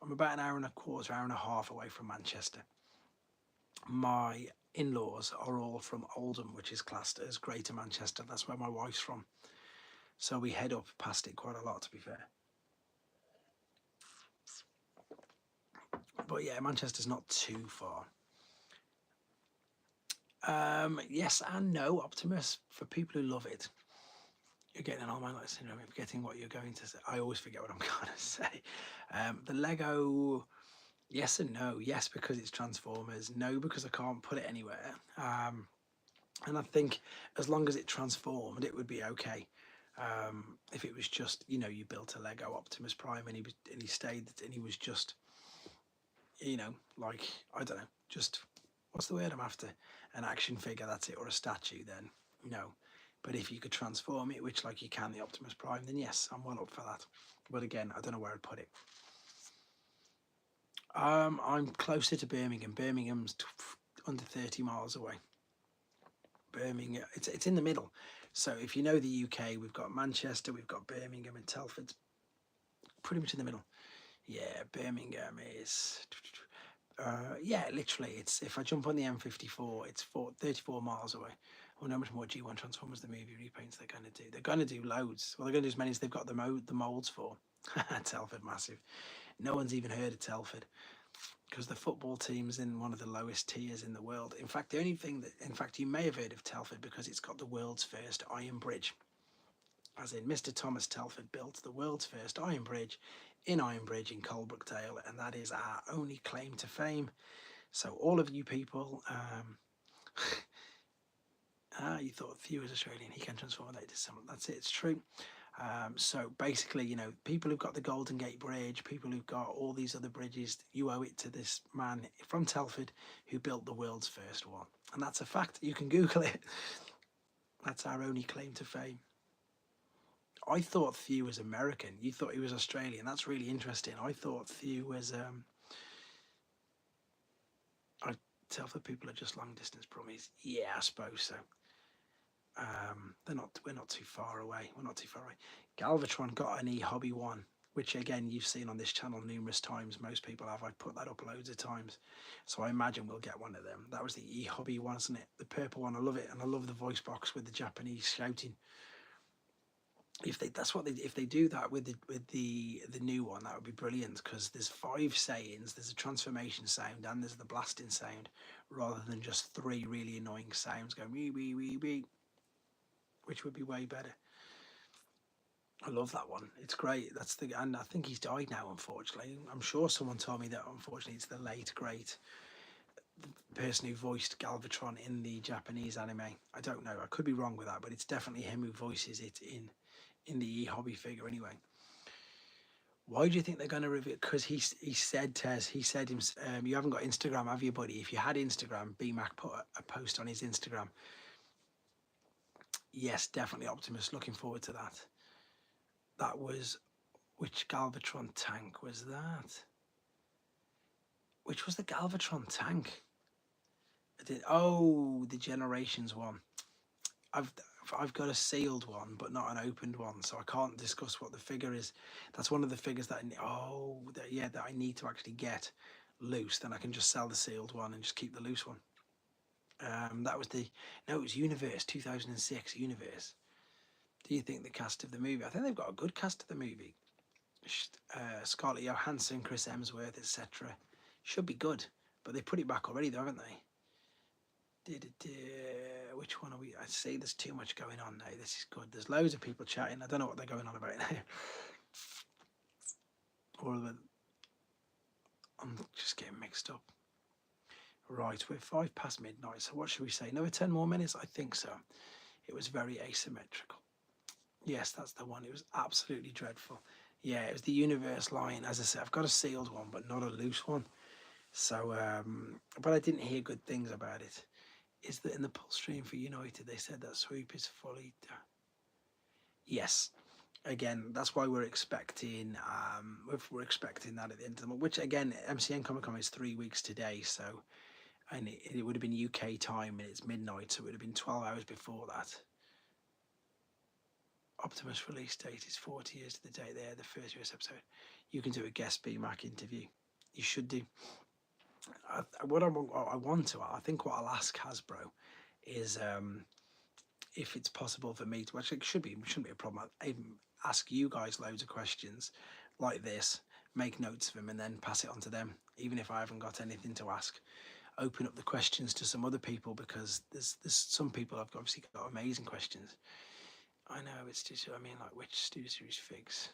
an hour and a quarter, hour and a half away from Manchester. My in-laws are all from Oldham, which is classed as Greater Manchester. That's where my wife's from. So we head up past it quite a lot, to be fair. But yeah, Manchester's not too far. Yes and no, Optimus. For people who love it, you're getting an old man like syndrome. You're forgetting what you're going to say. I always forget what I'm going to say. The Lego, yes and no. Yes, because it's Transformers. No, because I can't put it anywhere. And I think as long as it transformed, it would be okay. If it was just, you built a Lego Optimus Prime and he stayed and he was just, like, I don't know, just what's the word I'm after? An action figure, that's it, or a statue, then no. But if you could transform it, which like you can the Optimus Prime, then yes, I'm well up for that. But again, I don't know where I'd put it. I'm closer to Birmingham. Birmingham's under 30 miles away. Birmingham, it's in the middle. So if you know the UK, we've got Manchester, we've got Birmingham and Telford's pretty much in the middle. Yeah, Birmingham is literally it's if I jump on the M54, it's 34 miles away. I wonder how much more G1 Transformers the movie repaints they're going to do. They're going to do loads. Well, they're going to do as many as they've got the molds for. Telford massive. No one's even heard of Telford because the football team's in one of the lowest tiers in the world. In fact, the only thing you may have heard of Telford because it's got the world's first iron bridge. As in, Mr. Thomas Telford built the world's first iron bridge in Ironbridge in Coalbrookdale, and that is our only claim to fame. So all of you people, you thought Thew was Australian, he can transform that into someone. That's it, it's true. So basically, people who've got the Golden Gate Bridge, people who've got all these other bridges, you owe it to this man from Telford who built the world's first one. And that's a fact. You can Google it. That's our only claim to fame. I thought Thew was American. You thought he was Australian. That's really interesting. I thought Thew was... I Telford people are just long distance promise. Yeah, I suppose so. We're not too far away. We're not too far away. Galvatron got an e-hobby one, which again you've seen on this channel numerous times. Most people have. I put that up loads of times, so I imagine we'll get one of them. That was the e-hobby one, isn't it? The purple one. I love it, and I love the voice box with the Japanese shouting. If they do that with the new one, that would be brilliant because there's 5 sayings. There's a transformation sound and there's the blasting sound, rather than just 3 really annoying sounds going wee wee wee wee, which would be way better. I love that one. It's great. That's the and I think he's died now. Unfortunately, I'm sure someone told me that. Unfortunately, it's the late great person who voiced Galvatron in the Japanese anime. I don't know. I could be wrong with that, but it's definitely him who voices it in the hobby figure anyway. Why do you think they're going to review it? Because he said, Tez, he said, you haven't got Instagram, have you, buddy? If you had Instagram, BMac put a post on his Instagram. Yes, definitely Optimus. Looking forward to that. That was, which Galvatron tank was that? Which was the Galvatron tank? Oh, the Generations one. I've I've got a sealed one, but not an opened one, so I can't discuss what the figure is. That's one of the figures that that I need to actually get loose. Then I can just sell the sealed one and just keep the loose one. That was it was Universe 2006 Universe. Do you think the cast of the movie? I think they've got a good cast of the movie. Scarlett Johansson, Chris Hemsworth, etc. Should be good, but they put it back already, though, haven't they? Which one are we? I see there's too much going on now. This is good. There's loads of people chatting. I don't know what they're going on about now. All of it. I'm just getting mixed up. Right, we're 5 past midnight. So what should we say? Another 10 more minutes? I think so. It was very asymmetrical. Yes, that's the one. It was absolutely dreadful. Yeah, it was the Universe line. As I said, I've got a sealed one, but not a loose one. So, but I didn't hear good things about it. Is that in the pull stream for United, they said that Swoop is fully... Yes. Again, that's why we're expecting that at the end of the month, which again, MCN Comic Con is 3 weeks today, so, and it would have been UK time and it's midnight, so it would have been 12 hours before that. Optimus release date is 40 years to the day there, the first US episode. You can do a guest BMAC interview. You should do. I think what I'll ask Hasbro is if it's possible for me to, actually it shouldn't be a problem. I even ask you guys loads of questions like this, make notes of them and then pass it on to them, even if I haven't got anything to ask. Open up the questions to some other people, because there's some people have obviously got amazing questions. I know, it's just, I mean, like, which Studio Series figs?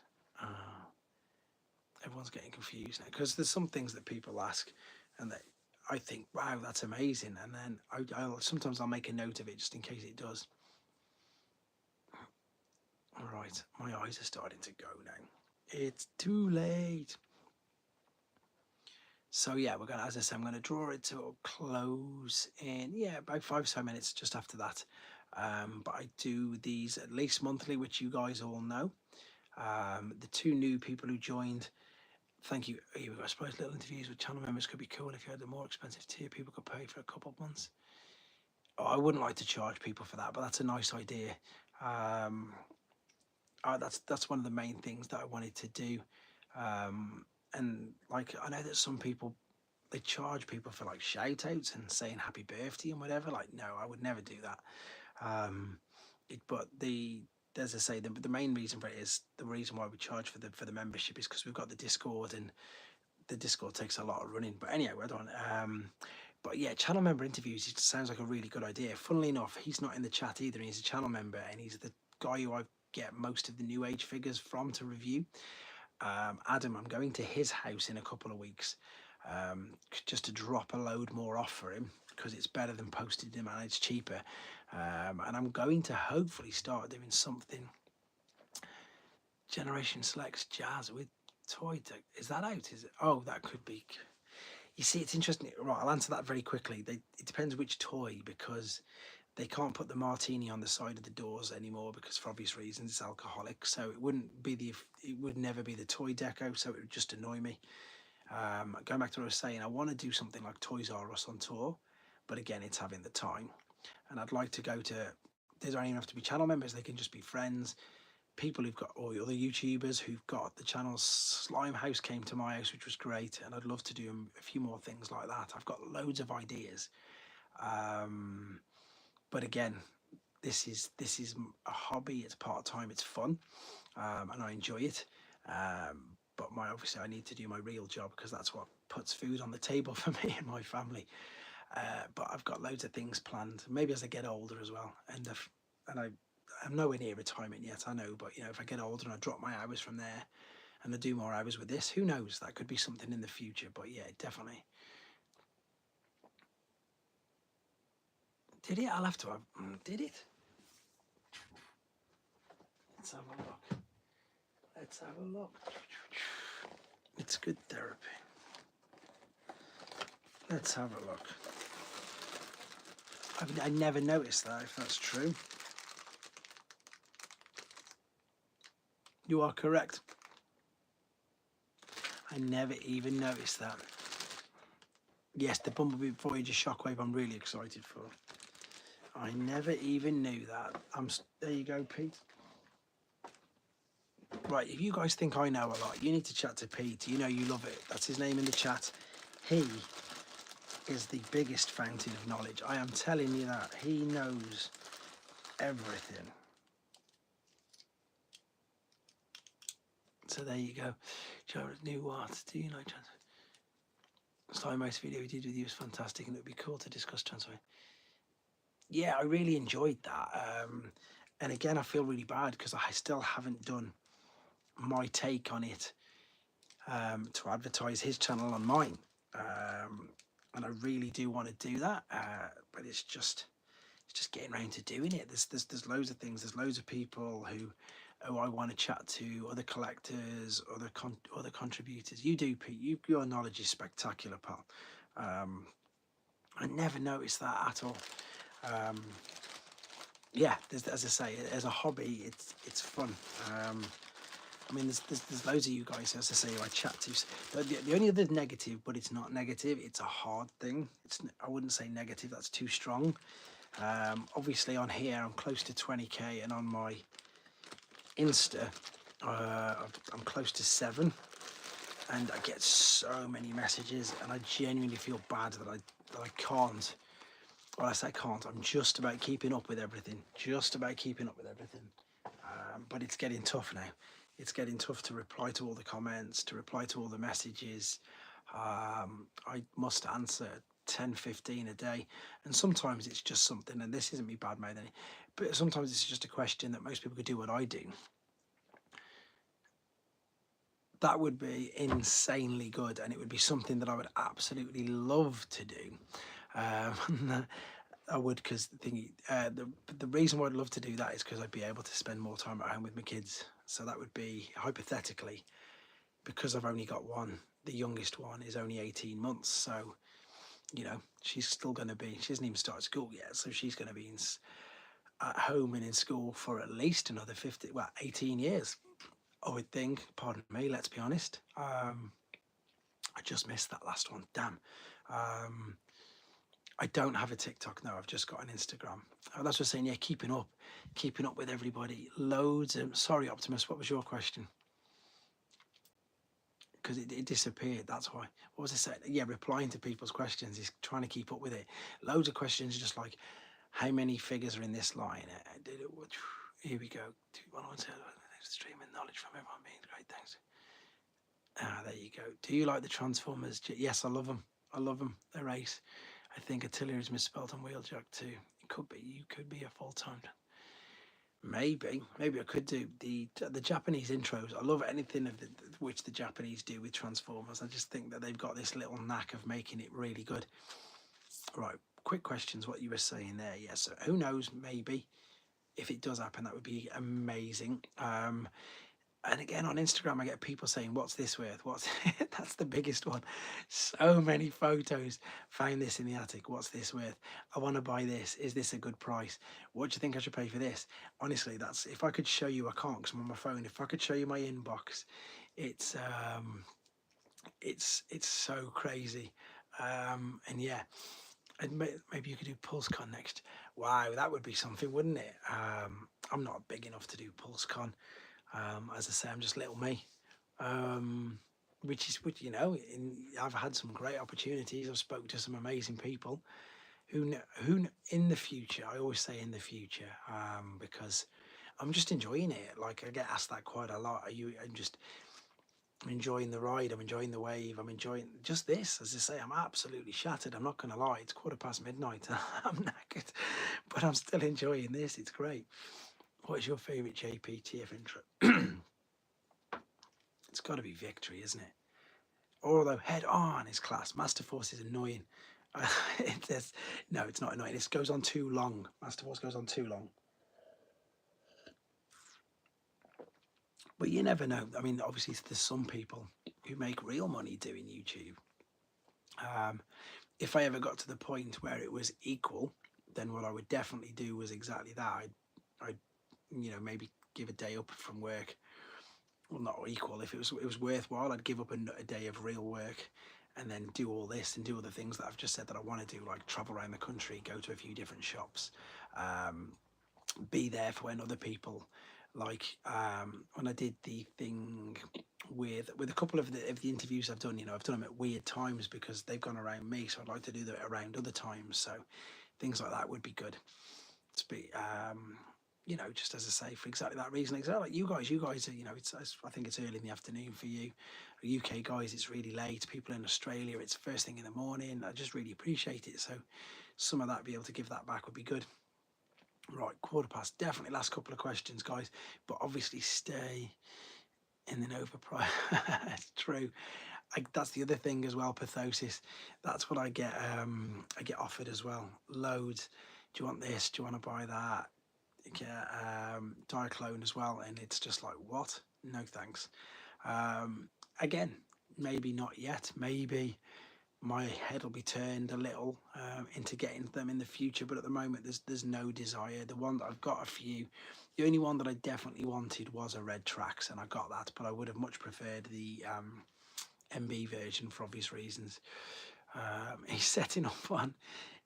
Everyone's getting confused now, because there's some things that people ask and that I think, wow, that's amazing, and then sometimes I'll make a note of it just in case it does. All right, my eyes are starting to go now. It's too late. So yeah, we're gonna, as I said, I'm gonna draw it to a close in about 5 to 10 minutes just after that. But I do these at least monthly, which you guys all know. The 2 new people who joined, thank you. I suppose little interviews with channel members could be cool. If you had a more expensive tier, people could pay for a couple of months. Oh, I wouldn't like to charge people for that, but that's a nice idea. That's one of the main things that I wanted to do. And like, I know that some people, they charge people for like shout outs and saying happy birthday and whatever. Like, no, I would never do that. But as I say, the main reason for it is, the reason why we charge for the membership is because we've got the Discord, and the Discord takes a lot of running. But anyway, we're done. But yeah, channel member interviews, it sounds like a really good idea. Funnily enough, he's not in the chat either. He's a channel member, and he's the guy who I get most of the New Age figures from to review. Adam, I'm going to his house in a couple of weeks, just to drop a load more off for him, because it's better than postage and it's cheaper. And I'm going to hopefully start doing something. Generation Selects Jazz with toy tech. Is that out? Is it? Oh, that could be. You see, it's interesting. Right, I'll answer that very quickly. It depends which toy, because they can't put the martini on the side of the doors anymore, because for obvious reasons it's alcoholic. So it would never be the toy deco. So it would just annoy me. Going back to what I was saying, I want to do something like Toys R Us on tour, but again, it's having the time. And I'd like to go to. They don't even have to be channel members. They can just be friends. People who've got, or other YouTubers who've got the channels. Slime House came to my house, which was great, and I'd love to do a few more things like that. I've got loads of ideas, but again, this is a hobby. It's part-time, it's fun, and I enjoy it, but obviously I need to do my real job, because that's what puts food on the table for me and my family. But I've got loads of things planned, maybe as I get older as well, and I'm nowhere near retirement yet, I know, but you know, if I get older and I drop my hours from there and I do more hours with this, who knows? That could be something in the future. But yeah, definitely. Did it? I'll have to have. Did it? Let's have a look. Let's have a look. It's good therapy. Let's have a look. I never noticed that, if that's true. You are correct. I never even noticed that. Yes, the Bumblebee Voyager Shockwave I'm really excited for. I never even knew that. There you go, Pete. Right, if you guys think I know a lot, you need to chat to Pete. You know you love it. That's his name in the chat. He is the biggest fountain of knowledge. I am telling you that. He knows everything. So there you go. Joe knew what. Do you know trans? Starting most video we did with you was fantastic, and it would be cool to discuss transfer. Yeah, I really enjoyed that. And again, I feel really bad because I still haven't done my take on it to advertise his channel on mine. And I really do want to do that, but it's just getting around to doing it. There's loads of things. There's loads of people who I want to chat to, other collectors, other contributors. You do, Pete. Your knowledge is spectacular, pal. I never noticed that at all. Yeah, as I say, as a hobby, it's fun. I mean, there's loads of you guys, as I say, who I chat to. The only other negative, but it's not negative, it's a hard thing. I wouldn't say negative, that's too strong. Obviously on here, I'm close to 20k, and on my Insta, I'm close to 7. And I get so many messages, and I genuinely feel bad that I can't. Well, I say can't, I'm just about keeping up with everything. But it's getting tough now. It's getting tough to reply to all the comments, to reply to all the messages. I must answer 10, 15 a day. And sometimes it's just something, and this isn't me bad mouthing, but sometimes it's just a question that most people could do what I do. That would be insanely good, and it would be something that I would absolutely love to do. I would, because the reason why I'd love to do that is because I'd be able to spend more time at home with my kids. So that would be, hypothetically, because I've only got one, the youngest one is only 18 months. So, you know, she's still going to be, she hasn't even started school yet. So she's going to be at home and in school for at least another 18 years, I would think. Pardon me, let's be honest. I just missed that last one, damn. I don't have a TikTok, no, I've just got an Instagram. That's what I'm saying, yeah, keeping up with everybody. Loads of, sorry, Optimus, what was your question? Because it disappeared, that's why. What was I saying? Yeah, replying to people's questions is trying to keep up with it. Loads of questions, just like, how many figures are in this line? Here we go. Streaming knowledge from everyone being great, thanks. There you go. Do you like the Transformers? Yes, I love them. They're ace. I think artillery is misspelled on Wheeljack too. It could be. You could be a full-time. Maybe I could do the Japanese intros. I love anything which the Japanese do with Transformers. I just think that they've got this little knack of making it really good. Right, quick questions. What you were saying there? Yes. So who knows? Maybe if it does happen, that would be amazing. And again, on Instagram, I get people saying, what's this worth? That's the biggest one. So many photos. Found this in the attic. What's this worth? I want to buy this. Is this a good price? What do you think I should pay for this? Honestly, that's, if I could show you, I can't because I'm on my phone. If I could show you my inbox, it's so crazy. And yeah, and maybe you could do PulseCon next. Wow, that would be something, wouldn't it? I'm not big enough to do PulseCon. As I say, I'm just little me, which you know, I've had some great opportunities. I've spoken to some amazing people who in the future, I always say in the future, because I'm just enjoying it. Like, I get asked that quite a lot. I'm enjoying the ride, I'm enjoying the wave, I'm enjoying just this. As I say, I'm absolutely shattered, I'm not going to lie. It's midnight. I'm knackered, but I'm still enjoying this. It's great. What is your favourite JPTF intro? It's got to be Victory, isn't it? Although Head On is class. Master Force is annoying. No, it's not annoying. It goes on too long. Master Force goes on too long. But you never know. I mean, obviously, there's some people who make real money doing YouTube. If I ever got to the point where it was equal, then what I would definitely do was exactly that. I'd maybe give a day up from work. Well, not equal. If it was worthwhile, I'd give up a day of real work and then do all this and do all the things that I've just said that I want to do, like travel around the country, go to a few different shops, be there for when other people, like when I did the thing with a couple of the interviews I've done, I've done them at weird times because they've gone around me, so I'd like to do that around other times. So things like that would be good to be, just as I say, for exactly that reason. Exactly like you guys are, I think it's early in the afternoon for you. UK guys, it's really late. People in Australia, it's first thing in the morning. I just really appreciate it. So some of that, be able to give that back would be good. Right, 1:15, definitely last couple of questions, guys, but obviously stay in the Nova price. It's true. That's the other thing as well, pathosis. That's what I get offered as well, loads. Do you want this? Do you want to buy that? Get Diaclone as well, and it's just like, what? No thanks. Again, maybe not yet. Maybe my head will be turned a little into getting them in the future, but at the moment there's no desire. The one that I've got a few, the only one that I definitely wanted was a red Trax, and I got that, but I would have much preferred the MB version for obvious reasons. He's setting up on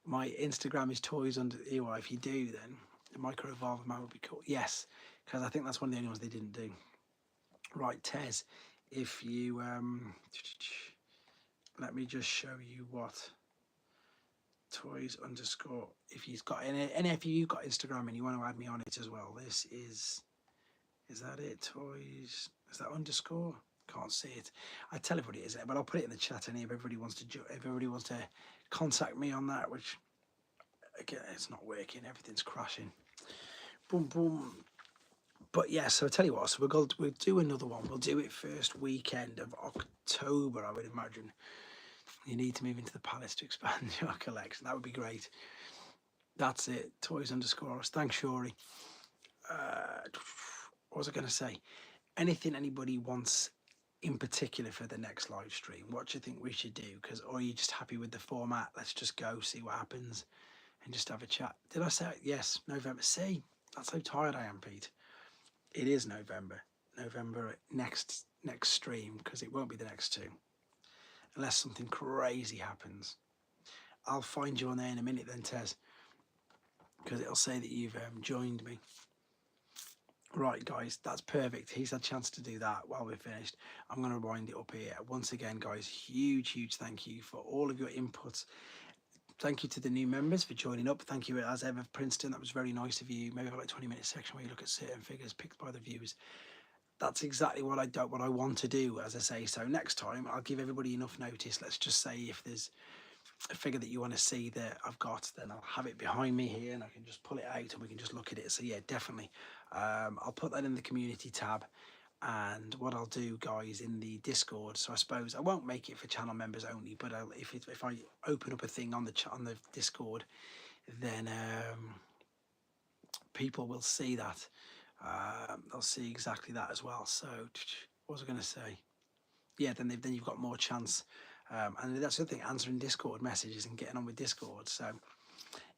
my Instagram is toys under EY. If you do, then the micro evolve man would be cool. Yes, because I think that's one of the only ones they didn't do. Right, Tez, if you let me just show you what toys underscore, if you've got any if you've got Instagram and you want to add me on it as well. This is that it? Toys, is that underscore? Can't see it. I tell everybody it is, but I'll put it in the chat anyway if everybody wants to contact me on that, which again, it's not working, everything's crashing. Boom boom. But yeah, so I tell you what, so we'll do another one. We'll do it first weekend of October, I would imagine. You need to move into the palace to expand your collection. That would be great. That's it. Toys underscore us. Thanks, Shori. What was I going to say? Anything anybody wants in particular for the next live stream? What do you think we should do? Or are you just happy with the format? Let's just go see what happens and just have a chat. Did I say it? Yes, November. See, that's how tired I am, Pete. It is November next stream, because it won't be the next two unless something crazy happens. I'll find you on there in a minute then, Tez, because it'll say that you've joined me. Right, guys, that's perfect. He's had a chance to do that while we're finished. I'm going to wind it up here. Once again, guys, huge thank you for all of your inputs. Thank you to the new members for joining up. Thank you, as ever, Princeton. That was very nice of you. Maybe have like 20-minute section where you look at certain figures picked by the viewers. That's exactly what I want to do, as I say. So next time, I'll give everybody enough notice. Let's just say if there's a figure that you want to see that I've got, then I'll have it behind me here and I can just pull it out and we can just look at it. So yeah, definitely. I'll put that in the community tab. And what I'll do, guys, in the Discord, so I suppose I won't make it for channel members only, but if I open up a thing on the Discord, then people will see that. They'll see exactly that as well. So what was I going to say? Yeah, then you've got more chance. And that's the thing, answering Discord messages and getting on with Discord. So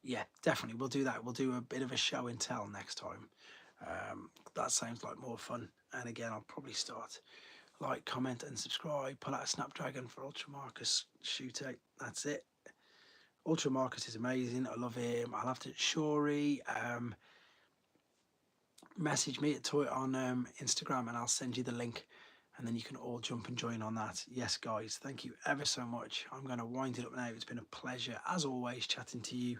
yeah, definitely we'll do that. We'll do a bit of a show and tell next time. That sounds like more fun. And again, I'll probably start like, comment and subscribe. Pull out a Snapdragon for Ultra Marcus shootout. That's it. Ultra Marcus is amazing. I love him. I'll have to Shori. Message me at Toy on Instagram and I'll send you the link and then you can all jump and join on that. Yes, guys, thank you ever so much. I'm going to wind it up now. It's been a pleasure, as always, chatting to you.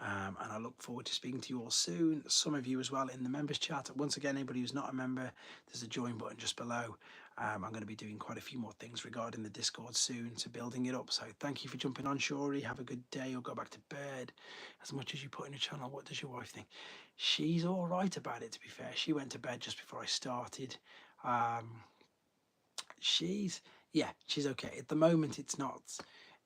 And I look forward to speaking to you all soon. Some of you as well in the members chat. Once again, anybody who's not a member, there's a join button just below. I'm going to be doing quite a few more things regarding the Discord soon to building it up. So thank you for jumping on, Shori. Have a good day or go back to bed. As much as you put in a channel, what does your wife think? She's all right about it, to be fair. She went to bed just before I started. She's she's okay at the moment. It's not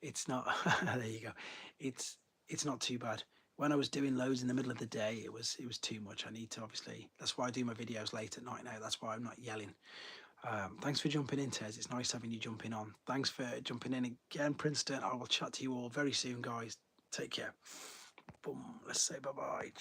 there you go. It's not too bad. When I was doing loads in the middle of the day, it was too much. I need to, obviously, that's why I do my videos late at night now. That's why I'm not yelling. Thanks for jumping in, Tez. It's nice having you jumping on. Thanks for jumping in again, Princeton. I will chat to you all very soon, guys. Take care. Boom. Let's say bye bye.